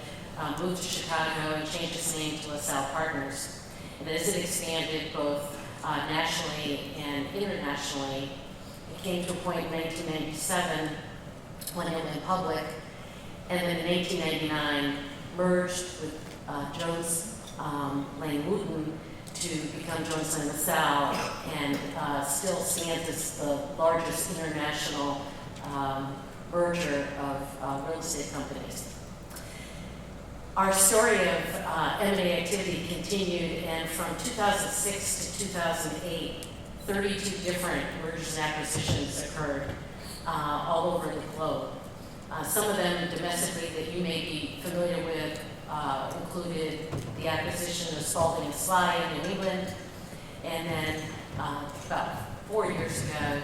moved to Chicago and changed its name to LaSalle Partners. And as it expanded both nationally and internationally, it came to a point in 1997 when it went public, and then in 1899 merged with Jones Lang Wooten to become Jones Lang LaSalle, and still stands as the largest international merger of real estate companies. Our story of M&A activity continued, and from 2006 to 2008, 32 different mergers and acquisitions occurred all over the globe. Some of them domestically that you may be familiar with included the acquisition of Spalding and Sly in New England, and then about 4 years ago,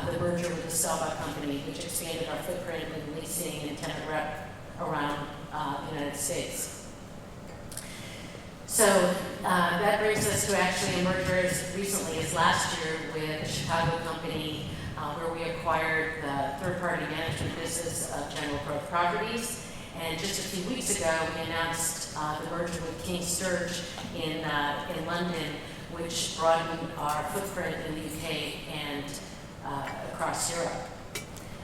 the merger with the Stelbach Company, which expanded our footprint in leasing and tenant rep around the United States. So that brings us to actually a merger as recently as last year with a Chicago company where we acquired the third-party management business of General Growth Properties. And just a few weeks ago, we announced the merger with King Sturge in London, which broadened our footprint in the UK and across Europe.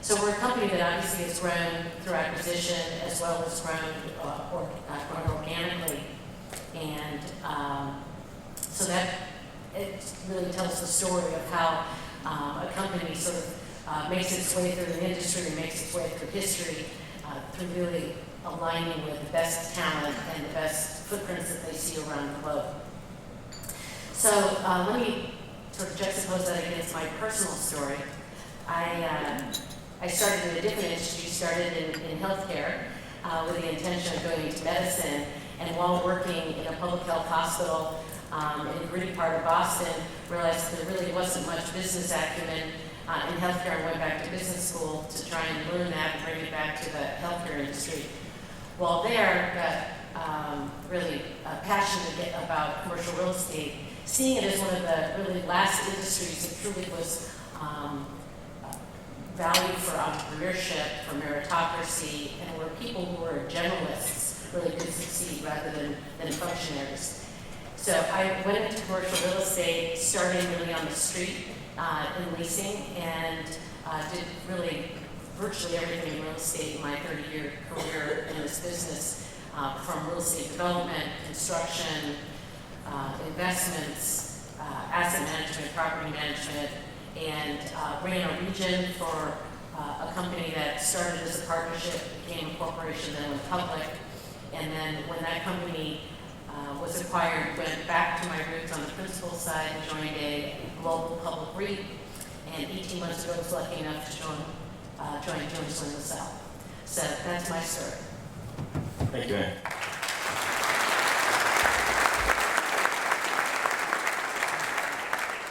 So we're a company that obviously has grown through acquisition as well as grown organically. And so that it really tells the story of how a company sort of makes its way through the industry and makes its way through history through really aligning with the best talent and the best footprints that they see around the globe. So let me sort of juxtapose that against my personal story. I started in a different industry, started in healthcare with the intention of going into medicine, and while working in a public health hospital in a gritty part of Boston, realized that there really wasn't much business acumen in healthcare, and went back to business school to try and learn that and bring it back to the healthcare industry. While there, got really passionate about commercial real estate, seeing it as one of the really last industries that truly was valued for entrepreneurship, for meritocracy, and where people who were generalists really could succeed rather than functionaries. So I went into commercial real estate, starting really on the street in leasing, and did really virtually everything in real estate in my 30-year career in this business, from real estate development, construction, investments, asset management, property management, and ran a region for a company that started as a partnership, became a corporation, then went public. And then when that company was acquired, went back to my roots on the principal side and joined a global public REIT. And 18 months ago, I was lucky enough to join Jones Lang LaSalle. So that's my story. Thank you, Ann.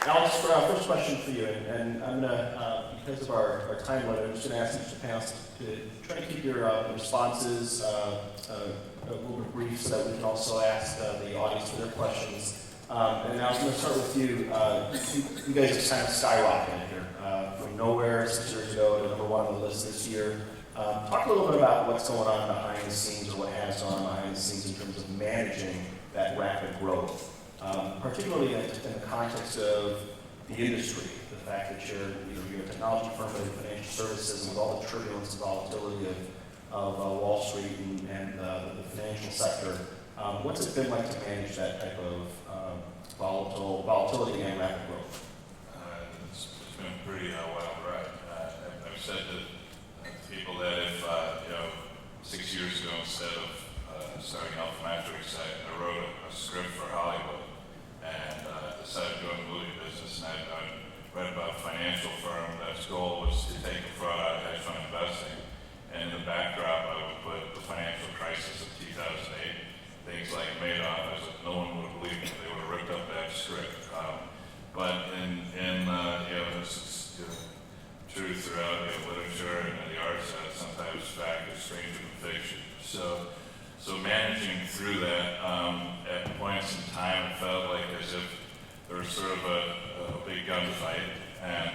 Alex, first question for you, and I'm going to, because of our time limit, I'm just going to ask each of the panelists to try to keep your responses a little bit brief so that we can also ask the audience for their questions. And I was going to start with you. You guys have kind of skyrocketed here from nowhere 6 years ago to #1 on the list this year. Talk a little bit about what's going on behind the scenes, or what has gone on behind the scenes in terms of managing that rapid growth, particularly in the context of the industry, the fact that you're a technology firm, but in financial services, and with all the turbulence and volatility of Wall Street and the financial sector. What's it been like to manage that type of volatility and rapid growth? It's been a pretty wild ride. I've said to people that if 6 years ago, instead of starting Alphametrics, I wrote a script for Hollywood and decided to go in the movie business. And I read about a financial firm that's goal was to take the fraud out of hedge fund investing. And in the backdrop, I would put the financial crisis of 2008, things like Madoff. I was like, no one would have believed me. They would have ripped up that script. But this is true throughout literature and the arts. Sometimes fact is stranger than fiction. So managing through that, at points in time, it felt like as if there was sort of a big gunfight, and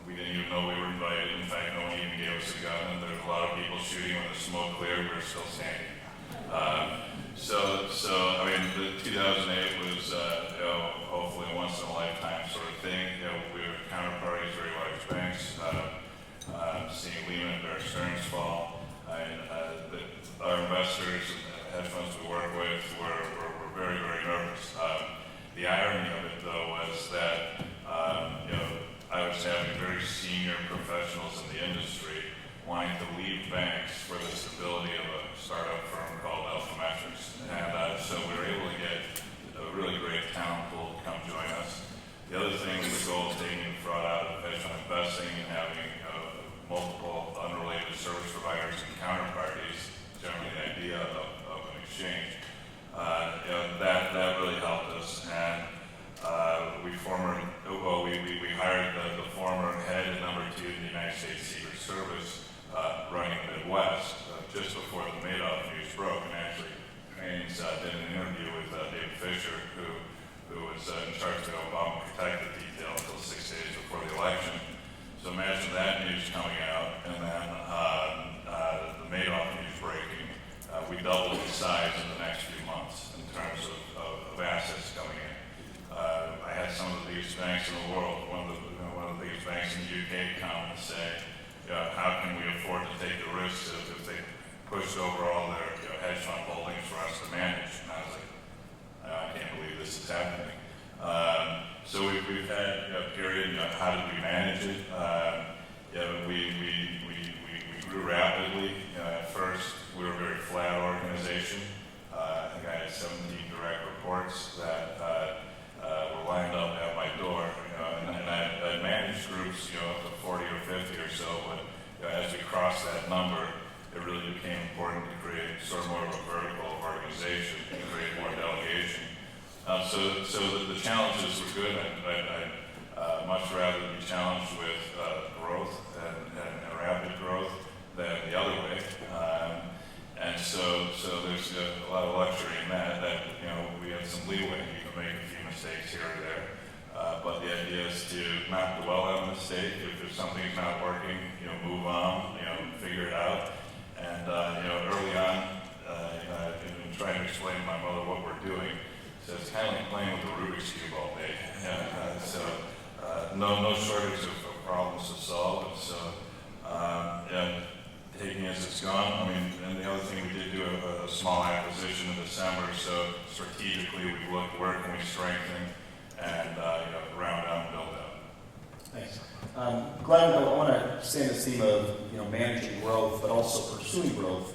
we didn't even know we were invited. In fact, no one even gave us a gun, and there were a lot of people shooting. When the smoke cleared, we were still standing. The 2008 was, hopefully a once-in-a-lifetime sort of thing. We were counterparties, very large banks, seeing Lehman and Bear Stearns fall. Our investors and hedge funds we work with were very, very nervous. The irony of it, though, was that I was having very senior professionals in the industry wanting to leave banks for the stability of a startup firm called Alphametrics. And so we were able to get a really great talent pool to come join us. The other thing was the goal of taking fraud out of hedge fund investing and having multiple unrelated service providers and counterparties, generally the idea of an exchange. That really helped us. And we hired the former head and number 2 in the United States Secret Service running the Midwest just before the Madoff news broke. And actually, Crain did an interview with David Fisher, who was in charge of the Obama protective detail until 6 days before the election. So imagine that news coming out, and then the Madoff news breaking. We doubled in size in the next few months in terms of assets coming in. I had some of the biggest banks in the world, one of the biggest banks in the UK, come and say, how can we afford to take the risks if they pushed over all their hedge fund holdings for us to manage? And I was like, I can't believe this is happening. So we've had a period. How did we manage it? We grew rapidly. At first, we were a very flat organization. I think I had 17 direct reports that were lined up at my door. And I managed groups, up to 40 or 50 or so. But as we crossed that number, it really became important to create sort of more of a vertical organization and create more delegation. So the challenges were good. I'd much rather be challenged with growth and rapid growth than the other way. And so there's a lot of luxury in that we have some leeway. You can make a few mistakes here or there. But the idea is to not dwell on a mistake. If something's not working, move on, figure it out. And early on, I've been trying to explain to my mother what we're doing. So it's kind of like playing with the Rubik's Cube all day. No shortage of problems to solve. So taking as it's gone. And the other thing, we did do a small acquisition in December. So strategically, we looked where can we strengthen and round out and build out. Thanks. Glenn, I want to stay in this theme of managing growth, but also pursuing growth.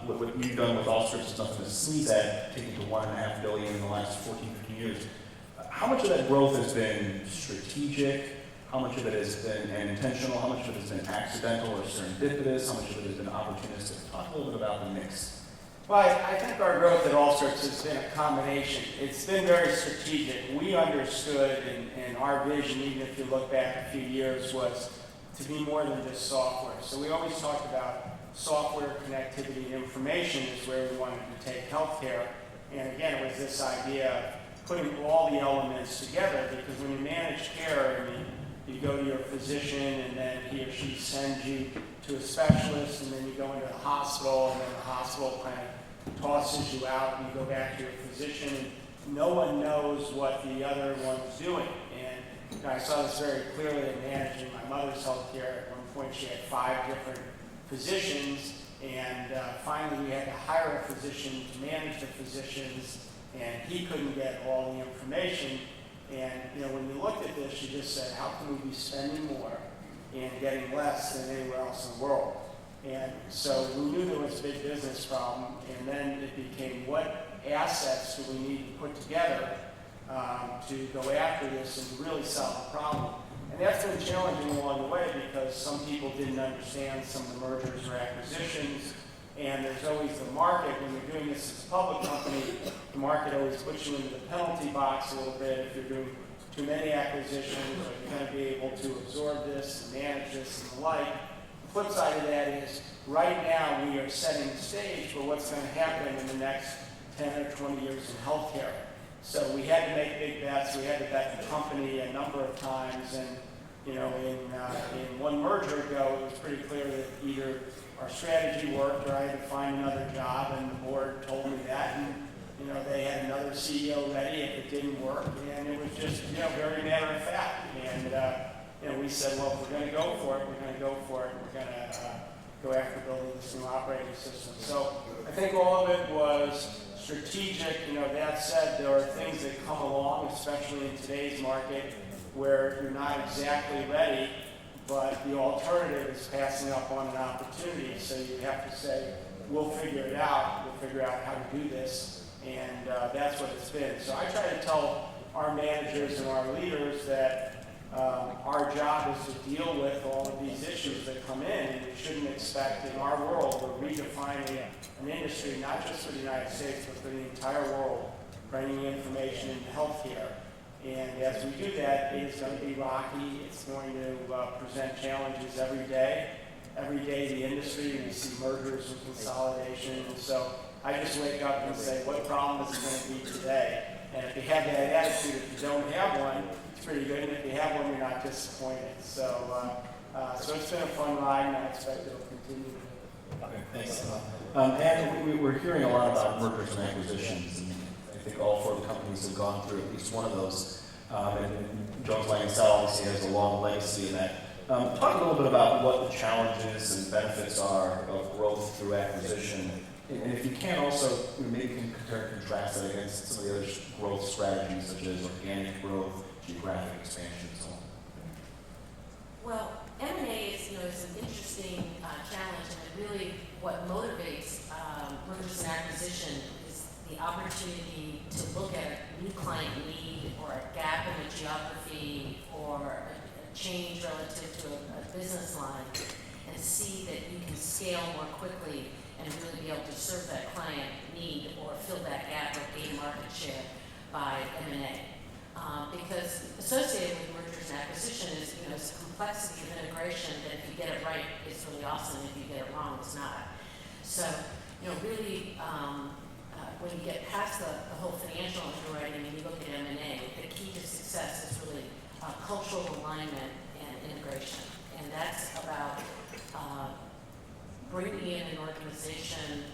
What you've done with all sorts of stuff in the sneeze at, taking to $1.5 billion in the last 14, 15 years. How much of that growth has been strategic? How much of it has been intentional? How much of it has been accidental or serendipitous? How much of it has been opportunistic? Talk a little bit about the mix. Well, I think our growth at All Sorts has been a combination. It's been very strategic. We understood, and our vision, even if you look back a few years, was to be more than just software. So we always talked about software, connectivity, and information is where we wanted to take healthcare. And again, it was this idea of putting all the elements together, because when you manage care, you go to your physician, and then he or she sends you to a specialist, and then you go into the hospital, and then the hospital kind of tosses you out, and you go back to your physician, and no one knows what the other one's doing. And you know, I saw this very clearly in managing my mother's health care. At one point, she had 5 different physicians, and finally we had to hire a physician to manage the physicians, and he couldn't get all the information. And you know, when you looked at this, you just said, how can we be spending more and getting less than anywhere else in the world? And so we knew there was a big business problem, and then it became, what assets do we need to put together to go after this and to really solve the problem? And that's been challenging along the way, because some people didn't understand some of the mergers or acquisitions, and there's always the market. When you're doing this as a public company, the market always puts you into the penalty box a little bit if you're doing too many acquisitions, or you're going to be able to absorb this and manage this and the like. The flip side of that is, right now we are setting the stage for what's going to happen in the next 10 or 20 years in healthcare. So we had to make big bets. We had to bet the company a number of times, and you know, in one merger ago, it was pretty clear that either our strategy worked or I had to find another job, and the board told me that, and you know, they had another CEO ready if it didn't work, and it was just, you know, very matter of fact. And you know, we said, well, if we're going to go for it, we're going to go for it. We're going to go after building this new operating system. So I think all of it was strategic. You know, that said, there are things that come along, especially in today's market, where you're not exactly ready, but the alternative is passing up on an opportunity. So you have to say, we'll figure it out. We'll figure out how to do this. And that's what it's been. So I try to tell our managers and our leaders that our job is to deal with all of these issues that come in, and you shouldn't expect, in our world, we're redefining an industry, not just for the United States, but for the entire world, bringing information into healthcare. And as we do that, it is going to be rocky. It's going to present challenges every day. Every day the industry, we see mergers and consolidation. And so I just wake up and say, what problem is it going to be today? And if you have that attitude, if you don't have one, it's pretty good. And if you have one, you're not disappointed. So it's been a fun ride, and I expect it'll continue. Okay, thanks. And we're hearing a lot about mergers and acquisitions, and I think all 4 of the companies have gone through at least one of those. And Jones Lang LaSalle obviously has a long legacy in that. Talk a little bit about what the challenges and benefits are of growth through acquisition. And if you can also, maybe you can compare and contrast that against some of the other growth strategies, such as organic growth, geographic expansion, and so on. Well, M&A is, is an interesting challenge, and really what motivates mergers and acquisition is the opportunity to look at a new client need, or a gap in a geography, or a change relative to a business line, and see that you can scale more quickly and really be able to serve that client need or fill that gap or gain market share by M&A. Because associated with mergers and acquisition is, it's a complexity of integration that if you get it right, it's really awesome. If you get it wrong, it's not. So, really, when you get past the whole financial underwriting and you look at M&A, the key to success is really cultural alignment and integration. And that's about bringing in an organization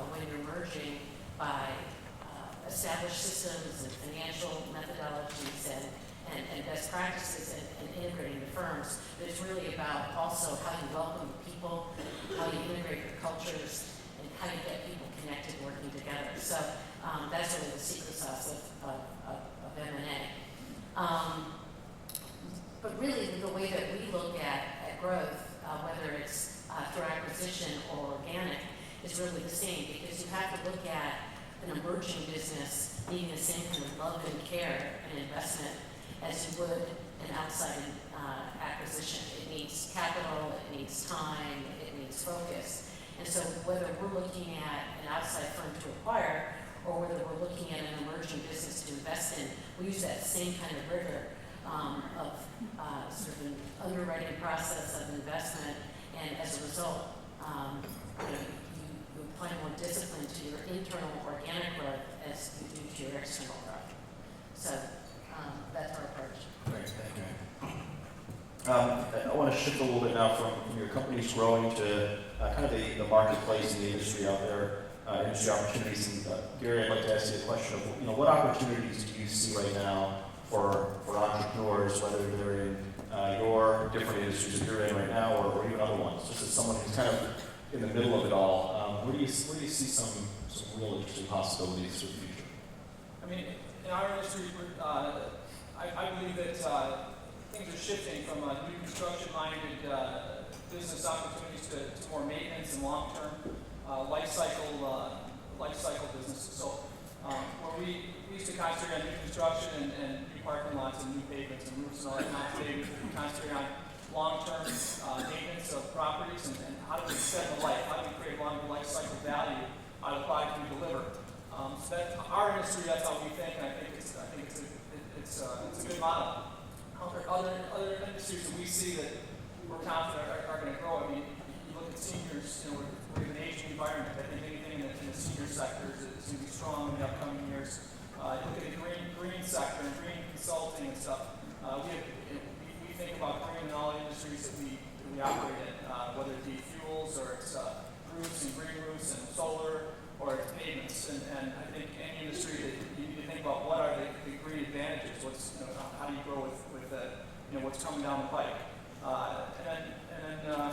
when you're merging by established systems and financial methodologies and best practices and integrating the firms. But it's really about also how you welcome people, how you integrate your cultures, and how you get people connected working together. So that's really the secret sauce of M&A. But really, the way that we look at growth, whether it's through acquisition or organic, is really the same, because you have to look at an emerging business needing the same kind of love and care and investment as you would an outside acquisition. It needs capital, it needs time, it needs focus. And so whether we're looking at an outside firm to acquire, or whether we're looking at an emerging business to invest in, we use that same kind of rigor of sort of an underwriting process of investment, and as a result, you apply more discipline to your internal organic growth as you do to your external growth. So that's our approach. Great, thank you. I want to shift a little bit now from your company's growing to kind of the marketplace and the industry out there, industry opportunities. And Gary, I'd like to ask you a question of, what opportunities do you see right now for entrepreneurs, whether they're in your different industries that you're in right now, or even other ones? Just as someone who's kind of in the middle of it all, where do you see some real interesting possibilities for the future? I mean, in our industry, I believe that things are shifting from new construction-minded business opportunities to more maintenance and long-term life cycle businesses. So, where we used to concentrate on new construction and new parking lots and new pavements and roofs and all that. Now today we concentrate on long-term maintenance of properties and how do we extend the life? How do we create longer life cycle value out of the product we deliver? So that's our industry. That's how we think, and I think it's a good model. Other industries that we see that we're confident are going to grow. I mean, you look at seniors. We're in an aging environment. I think anything in the senior sector is going to be strong in the upcoming years. You look at the green sector and green consulting and stuff. We think about green in all the industries that we operate in, whether it be fuels or it's roofs and green roofs and solar or it's payments. And I think any industry that you need to think about what are the green advantages. How do you grow with what's coming down the pike. And then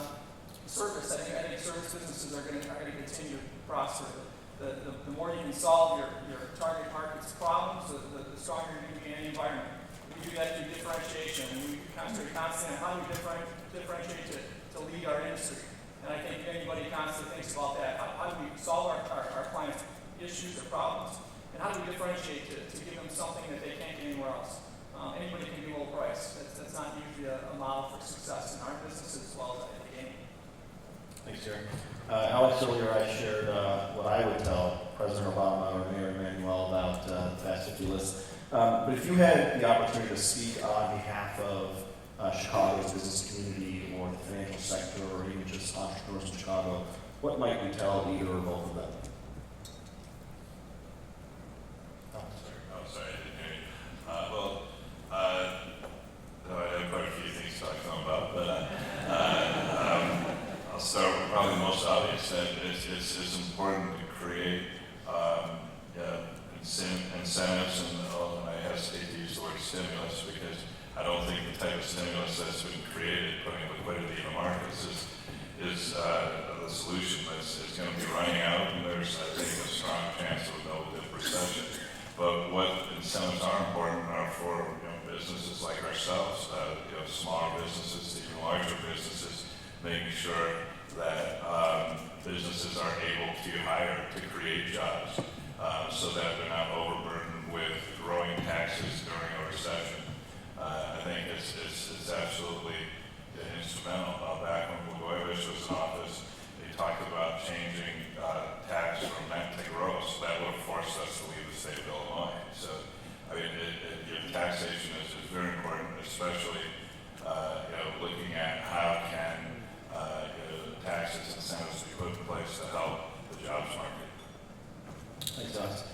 service. I think service businesses are going to continue to prosper. The more you can solve your target market's problems, the stronger you're going to be in any environment. We do that through differentiation, and we concentrate constantly on how do we differentiate to lead our industry. And I think anybody constantly thinks about that. How do we solve our clients' issues or problems? And how do we differentiate to give them something that they can't get anywhere else? Anybody can do low price. That's not usually a model for success in our business as well as in the game. Thanks, Jerry. Alex, earlier I shared what I would tell President Obama or Mayor Emanuel about the Fast 50 list. But if you had the opportunity to speak on behalf of Chicago's business community or the financial sector or even just entrepreneurs in Chicago, what might you tell either or both of them? Sorry, I didn't hear you. I have quite a few things to talk to them about, but I'll start with probably the most obvious, that it's important to create incentives, and I hesitate to use the word stimulus because I don't think the type of stimulus that's been created, putting liquidity in the markets, is the solution. It's going to be running out, and there's, I think, a strong chance of no dip recession. But what incentives are important are for businesses like ourselves, smaller businesses, even larger businesses, making sure that businesses are able to hire to create jobs, so that they're not overburdened with growing taxes during a recession. I think it's absolutely instrumental. Back when Blagojevich was in office, they talked about changing tax from net to gross. That would have forced us to leave the state of Illinois. So, I mean, taxation is very important, especially looking at how can taxes and incentives be put in place to help the jobs market. Thanks, Alex.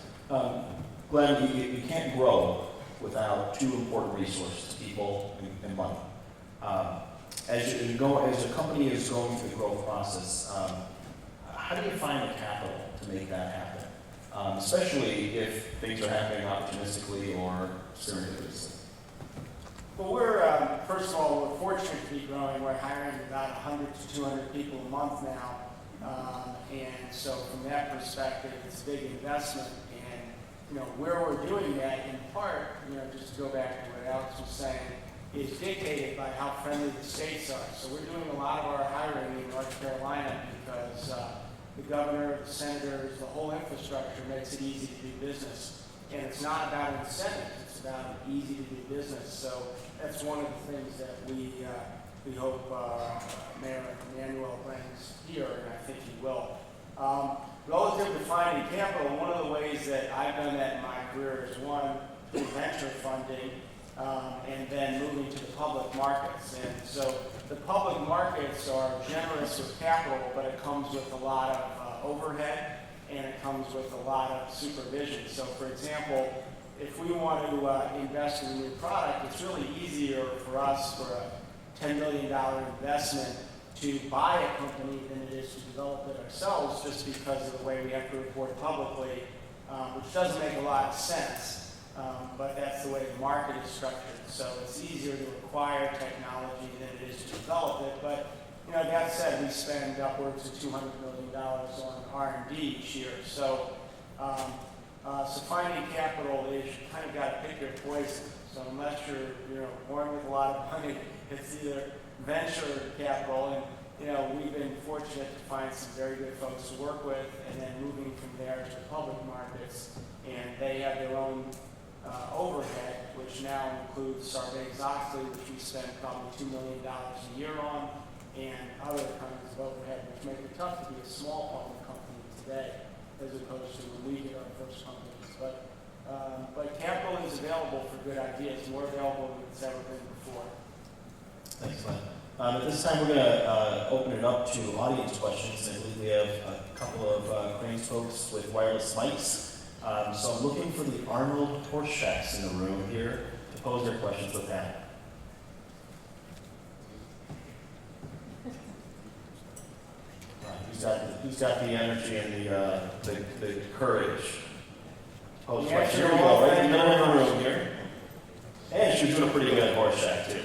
Glenn, you can't grow without two important resources, people and money. As a company is going through the growth process, how do you find the capital to make that happen? Especially if things are happening opportunistically or serendipitously. Well, we're, first of all, we're fortunate to be growing. We're hiring about 100 to 200 people a month now. And so from that perspective, it's a big investment. And, where we're doing that in part, just to go back to what Alex was saying, is dictated by how friendly the states are. So we're doing a lot of our hiring in North Carolina because the governor, the senators, the whole infrastructure makes it easy to do business. And it's not about incentives, it's about easy to do business. So that's one of the things that we hope Mayor Emanuel brings here, and I think he will. Relative to finding capital, one of the ways that I've done that in my career is one, through venture funding, and then moving to the public markets. And so the public markets are generous with capital, but it comes with a lot of overhead, and it comes with a lot of supervision. So for example, if we want to invest in a new product, it's really easier for us, for a $10 million investment to buy a company than it is to develop it ourselves, just because of the way we have to report publicly, which doesn't make a lot of sense, but that's the way the market is structured. So it's easier to acquire technology than it is to develop it. But that said, we spend upwards of $200 million on R&D each year. So, so finding capital is, you kind of got to pick your poison. So unless you're born with a lot of money, it's either venture capital, and we've been fortunate to find some very good folks to work with, and then moving from there to the public markets, and they have their own overhead, which now includes Sarbanes-Oxley, which we spend probably $2 million a year on, and other kinds of overhead, which make it tough to be a small public company today, as opposed to when we did our first companies. But capital is available for good ideas, more available than it's ever been before. Thanks, Glenn. At this time, we're going to open it up to audience questions. I believe we have a couple of Crain's folks with wireless mics. So I'm looking for the Arnold Horseshacks in the room here to pose their questions with that. Who's got the energy and the courage? Pose a question. Here we go, right in the middle of the room here. And she's doing a pretty good Horseshack, too.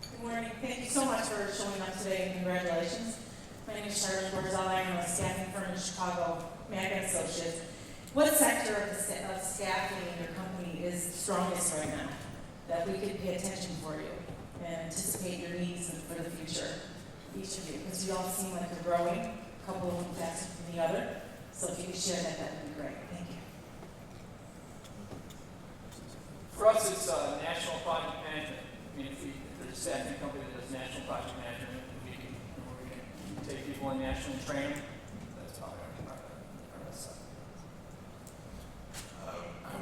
Good morning. Thank you so much for showing up today, and congratulations. My name is Charlotte Borzell. I am a staffing firm in Chicago, Magnet Associates. What sector of the staffing in your company is strongest right now that we could pay attention for you and anticipate your needs for the future, each of you? Because you all seem like you're growing, a couple of them faster than the other. So if you could share that, that would be great. Thank you. For us, it's national project management. I mean, if there's a staffing company that does national project management, we can take people and nationally train them. That's probably our best side.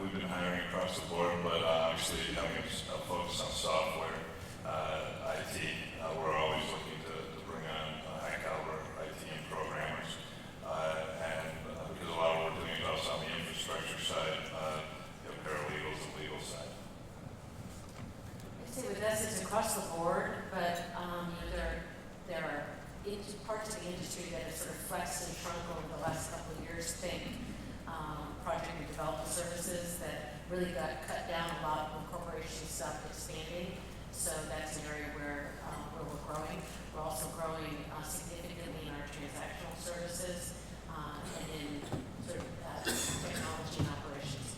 We've been hiring across the board, but obviously having a focus on software, IT, we're always looking to bring on high caliber IT and programmers. And because a lot of what we're doing is also on the infrastructure side, paralegals and legal side. I'd say with us, it's across the board, but there are parts of the industry that have sort of flexed and shrunk over the last couple of years. Think project and development services that really got cut down a lot when corporations stopped expanding. So that's an area where we're growing. We're also growing significantly in our transactional services and in sort of technology and operations.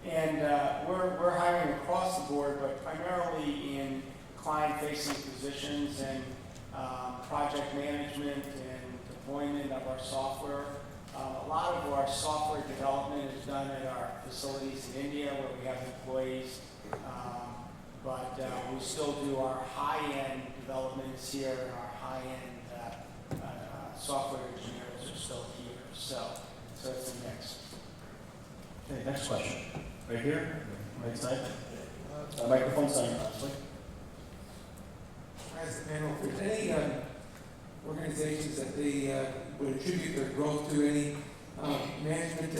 And we're hiring across the board, but primarily in client-facing positions and project management and deployment of our software. A lot of our software development is done at our facilities in India where we have employees, but we still do our high-end developments here, and our high-end software engineers are still here. So it's a mix. Okay, next question. Right here, right side. Microphone's on, obviously. As the panel, if there's any organizations that they would attribute their growth to, any management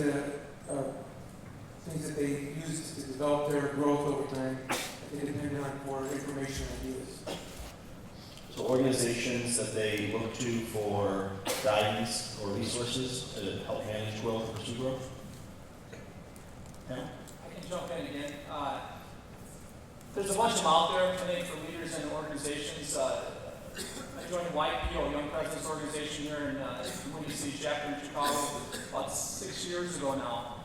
things that they use to develop their growth over time, that they depend on for information ideas. So organizations that they look to for guidance or resources to help manage growth or pursue growth? Yeah. I can jump in again. There's a bunch of them out there, I think, for leaders and organizations. I joined the YPO, Young Presidents Organization here in the chapter in Chicago about 6 years ago now.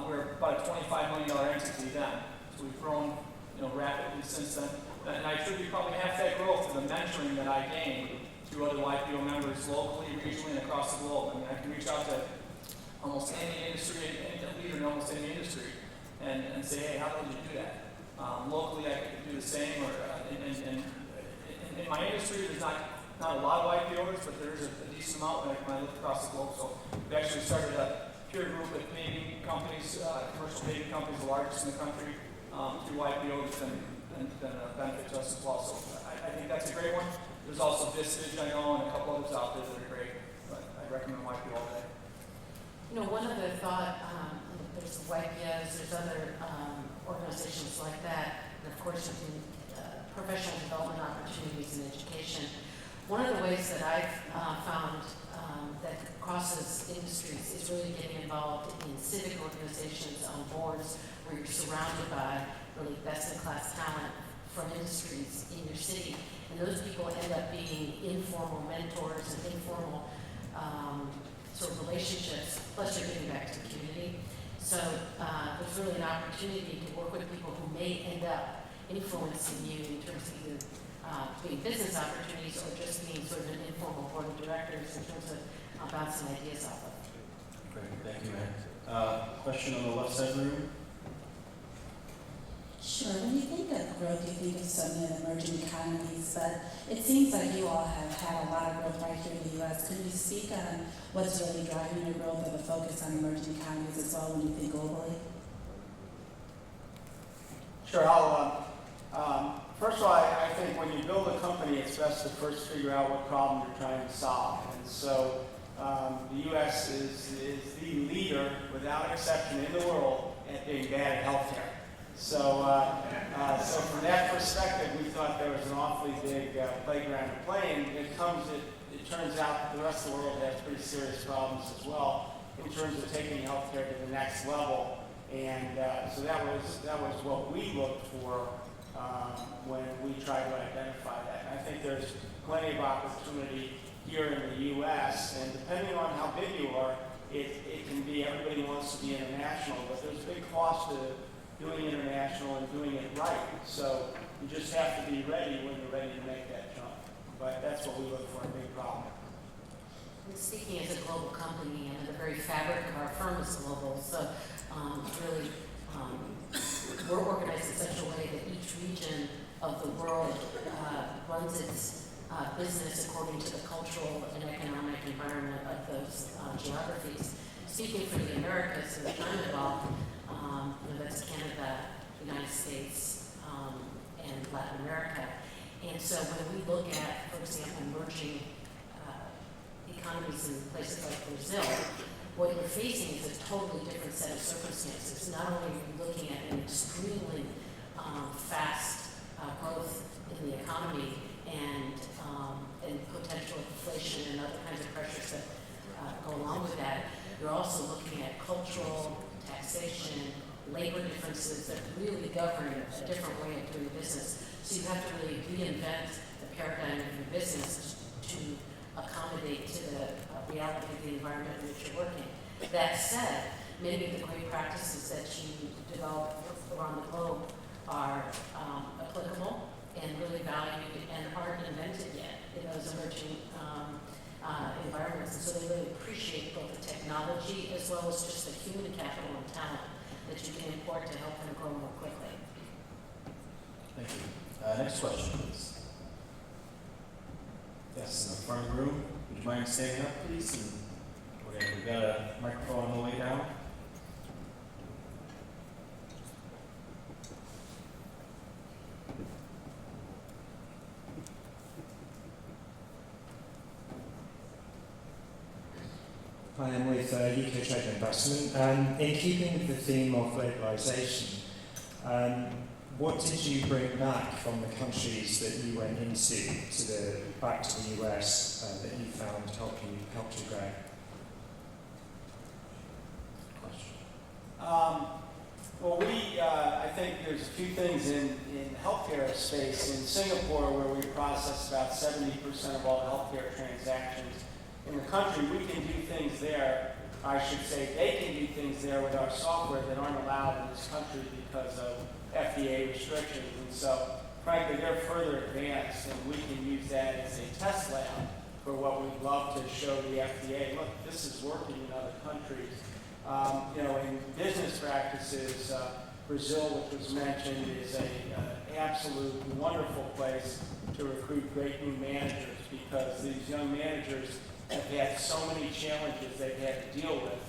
We're about a $25 million entity then. So we've grown rapidly since then. And I attribute probably half that growth to the mentoring that I gained through other YPO members locally, regionally, and across the globe. I mean, I can reach out to almost any industry, any leader in almost any industry, and say, hey, how did you do that? Locally, I could do the same, or in my industry, there's not a lot of YPOers, but there's a decent amount when I look across the globe. So we actually started a peer group with paving companies, commercial paving companies, the largest in the country, through YPO that's been a benefit to us as well. So I think that's a great one. There's also Vistage, I know, and a couple others out there that are great, but I recommend YPO all day. One other thought on the there's YPOs, there's other organizations like that, and of course, you can, professional development opportunities in education. One of the ways that I've found that crosses industries is really getting involved in civic organizations on boards where you're surrounded by really best-in-class talent from industries in your city. And those people end up being informal mentors and informal sort of relationships, plus you're giving back to the community. So there's really an opportunity to work with people who may end up influencing you in terms of either being business opportunities or just being sort of an informal board of directors in terms of bouncing ideas off of. Great, thank you, Matt. Question on the left side of the room? Sure. When you think of growth, you think of so many emerging economies, but it seems like you all have had a lot of growth right here in the U.S. Could you speak on what's really driving your growth or the focus on emerging economies as well when you think globally? Sure, first of all, I think when you build a company, it's best to first figure out what problem you're trying to solve. And so the U.S. is the leader, without exception, in the world at being bad at healthcare. So from that perspective, we thought there was an awfully big playground to play in. It turns out that the rest of the world has pretty serious problems as well in terms of taking healthcare to the next level. And so that was what we looked for when we tried to identify that. And I think there's plenty of opportunity here in the U.S. And depending on how big you are, it can be, everybody wants to be international, but there's a big cost to doing international and doing it right. So you just have to be ready when you're ready to make that jump. But that's what we look for, a big problem. And speaking as a global company, and the very fabric of our firm is global, so really we're organized in such a way that each region of the world runs its business according to the cultural and economic environment of those geographies. Speaking for the Americas, and China involved, that's Canada, United States, and Latin America. And so when we look at, for example, emerging economies in places like Brazil, what you're facing is a totally different set of circumstances. Not only are you looking at an extremely fast growth in the economy and potential inflation and other kinds of pressures that go along with that, you're also looking at cultural, taxation, labor differences that really govern a different way of doing business. So you have to really reinvent the paradigm of your business to accommodate to the reality of the environment in which you're working. That said, many of the great practices that you develop around the globe are applicable and really valued and aren't invented yet in those emerging environments. And so they really appreciate both the technology as well as just the human capital and talent that you can import to help them grow more quickly. Thank you. Next question, please. Yes, in the front of the room. Would you mind standing up, please? And we've got a microphone on the way down. Hi, I'm with UK Trade and Investment. In keeping with the theme of globalisation, what did you bring back from the countries that you went into back to the US that you found helped you grow? Well, I think there's a few things in the healthcare space. In Singapore, where we process about 70% of all healthcare transactions in the country, we can do things there. I should say they can do things there with our software that aren't allowed in this country because of FDA restrictions. And so, frankly, they're further advanced, and we can use that as a test lab for what we'd love to show the FDA. Look, this is working in other countries. In business practices, Brazil, which was mentioned, is an absolute wonderful place to recruit great new managers because these young managers have had so many challenges they've had to deal with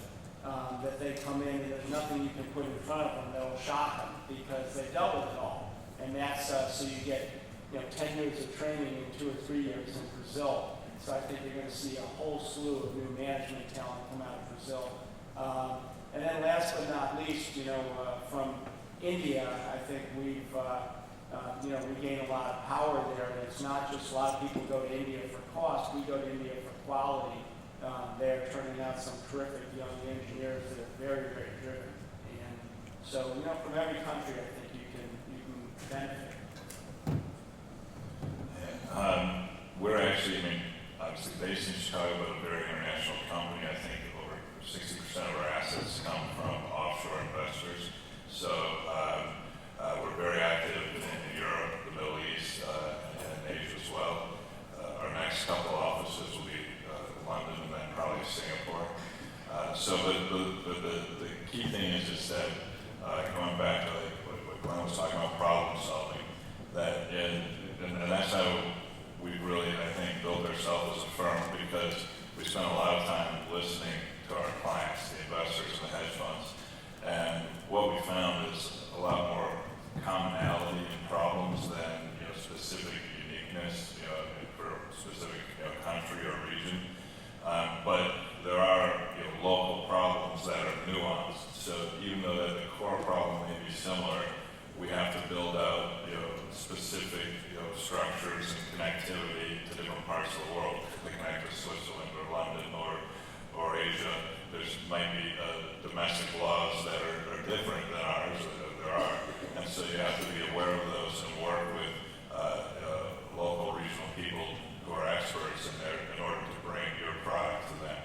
that they come in and there's nothing you can put in front of them that will shock them because they've dealt with it all. And that's so you get 10 years of training in 2 or 3 years in Brazil. So I think you're going to see a whole slew of new management talent come out of Brazil. And then last but not least, from India, I think we've, we gain a lot of power there. And it's not just a lot of people go to India for cost, we go to India for quality. They're turning out some terrific young engineers that are very, very driven. And so, from every country, I think you can benefit. We're actually, obviously based in Chicago, but a very international company. I think over 60% of our assets come from offshore investors. So we're very active in Europe, the Middle East, and Asia as well. Our next couple offices will be London and then probably Singapore. But the key thing is just that going back to what Glenn was talking about, problem solving, and that's how we really, I think, built ourselves as a firm, because we spent a lot of time listening to our clients, the investors and the hedge funds. And what we found is a lot more commonality in problems than specific uniqueness for a specific country or region. But there are local problems that are nuanced. So even though that the core problem may be similar, we have to build out specific structures and connectivity to different parts of the world to connect to Switzerland or London or Asia. Might be domestic laws that are different than ours, there are, and so you have to be aware of those and work with local regional people who are experts in there in order to bring your product to them.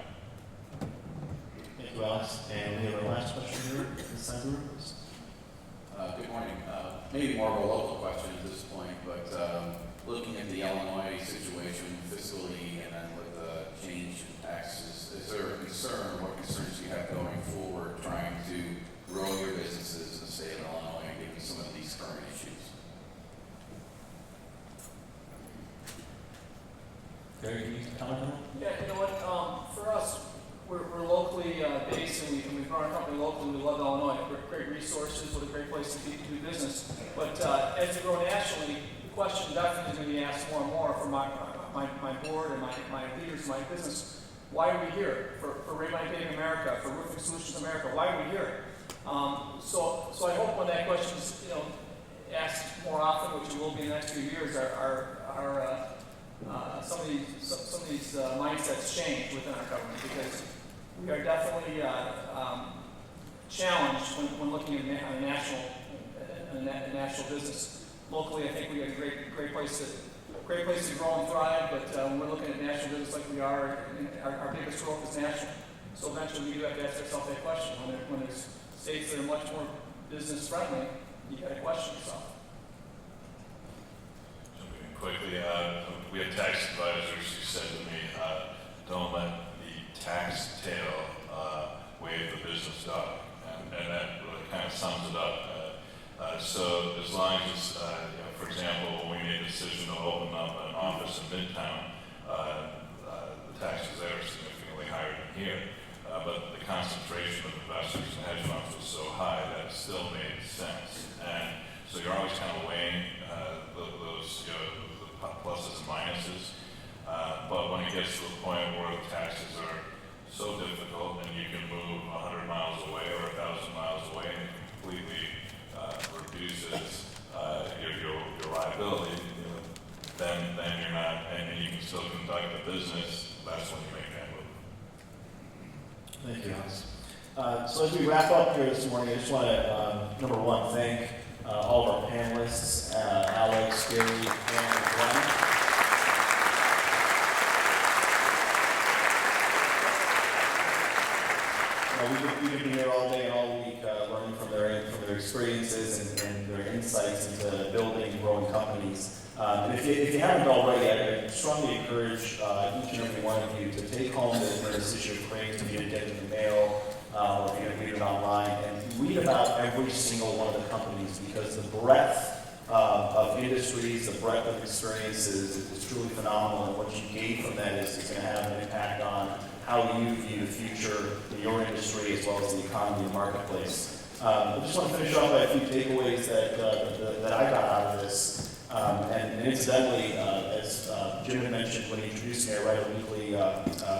Thank you, Alex. And we have our last question here. Inside the room, please. Good morning. Maybe more of a local question at this point, but looking at the Illinois situation fiscally and then with the change in taxes, is there a concern, what concerns do you have going forward trying to grow your businesses in the state of Illinois and given some of these current issues? Gary, can you comment on that? Yeah, you know what, for us, we're locally based and we run our company locally. We love Illinois. We're great resources, what a great place to do business. But as we grow nationally, the question definitely is going to be asked more and more from my board and my leaders, my business. Why are we here? For Raman Paving America, for Roofing Solutions America, why are we here? So I hope when that question is asked more often, which it will be in the next few years, some of these mindsets change within our government, because we are definitely challenged when looking at a national business. Locally, I think we have a great place to grow and thrive. But when we're looking at national business like we are, our biggest growth is national. So eventually, we do have to ask ourselves that question. When there's states that are much more business friendly, you got to question yourself. Quickly, we have tax advisors who said to me, don't let the tax tail wave the business dog. And that really kind of sums it up. So as long as, for example, when we made a decision to open up an office in Midtown, the taxes there are significantly higher than here. But the concentration of investors and hedge funds was so high that it still made sense. And so you're always kind of weighing those pluses and minuses, but when it gets to the point where the taxes are so difficult and you can move 100 miles away or 1,000 miles away and it completely reduces your liability, then you're not, and you can still conduct the business, that's when you make that move. Thank you, Alex. So as we wrap up here this morning, I just want to, number one, thank all of our panelists, Alex, Gary, and Glenn. We could be here all day and all week learning from their experiences and their insights into building and growing companies. And if you haven't already, I strongly encourage each and every one of you to take home this issue of Crain, to get it in the mail, or if you're going to read it online, and read about every single one of the companies, because the breadth of industries, the breadth of experiences is truly phenomenal, and what you gain from that is going to have an impact on how you view the future in your industry as well as the economy and marketplace. I just want to finish off by a few takeaways that I got out of this. And incidentally, as Jim had mentioned when he introduced me, I write a weekly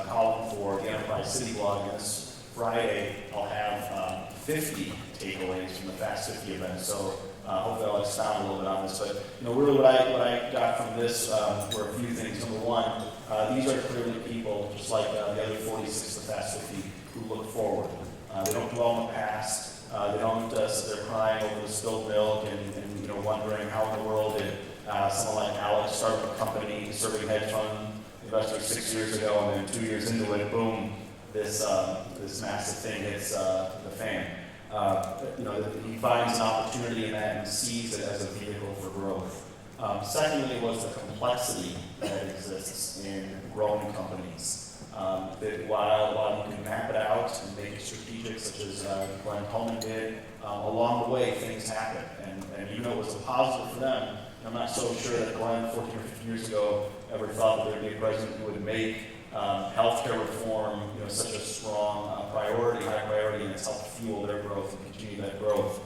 column for the Enterprise City blog, and this Friday, I'll have 50 takeaways from the Fast 50 event. So hopefully I'll expound a little bit on this. But really what I got from this were a few things. Number one, these are clearly people, just like the other 46 of the Fast 50, who look forward. They don't dwell on the past. They don't sit there crying over the spilled milk and wondering how in the world did someone like Alex start a company serving hedge fund investors 6 years ago, and then 2 years into it, boom, this massive thing hits the fan. He finds an opportunity in that and sees it as a vehicle for growth. Secondly was the complexity that exists in growing companies. That while you can map it out and make it strategic, such as Glenn Coleman did, along the way things happen. And even though it was a positive for them, I'm not so sure that Glenn 14 or 15 years ago ever thought that there would be a president who would make healthcare reform such a strong priority, high priority, and it's helped fuel their growth and continue that growth.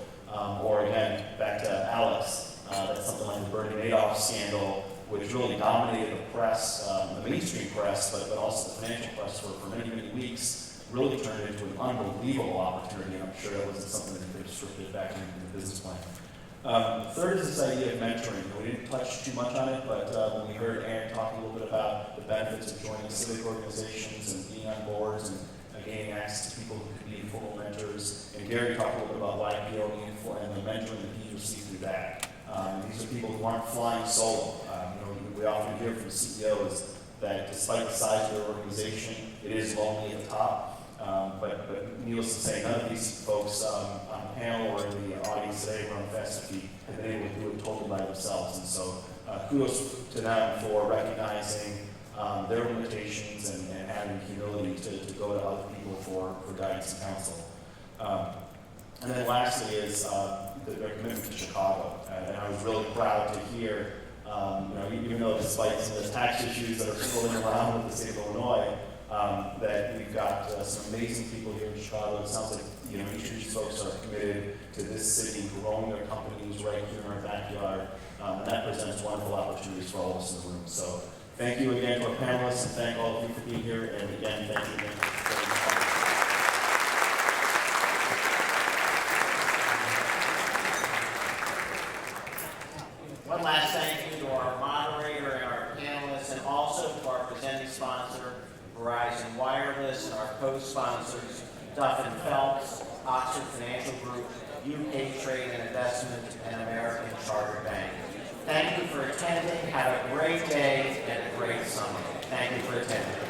Or again, back to Alex, that's something like the Bernie Madoff scandal, which really dominated the press, the mainstream press, but also the financial press for many, many weeks, really turned into an unbelievable opportunity, and I'm sure that wasn't something that could have scripted back in the business plan. Third is this idea of mentoring. We didn't touch too much on it, but when we heard Aaron talk a little bit about the benefits of joining civic organizations and being on boards and gaining access to people who could be informal mentors, and Gary talked a little bit about YPO and the mentoring that he received through that. These are people who aren't flying solo. We often hear from CEOs that despite the size of their organization, it is lonely at the top. But needless to say, none of these folks on the panel or in the audience today around Fast 50 have been able to do it totally by themselves. And so kudos to them for recognizing their limitations and having humility to go to other people for guidance and counsel. And then lastly is their commitment to Chicago. And I was really proud to hear, even though despite some of the tax issues that are swirling around with the state of Illinois, that we've got some amazing people here in Chicago. It sounds like each of these folks are committed to this city, growing their companies right here in our backyard, and that presents wonderful opportunities for all of us in the room. So thank you again to our panelists, and thank all of you for being here, and again, thank you again for being here. One last thank you to our moderator and our panelists, and also to our presenting sponsor, Verizon Wireless, and our co-sponsors, Duff & Phelps, Oxford Financial Group, UK Trade and Investment, and American Charter Bank. Thank you for attending. Have a great day and a great summer. Thank you for attending.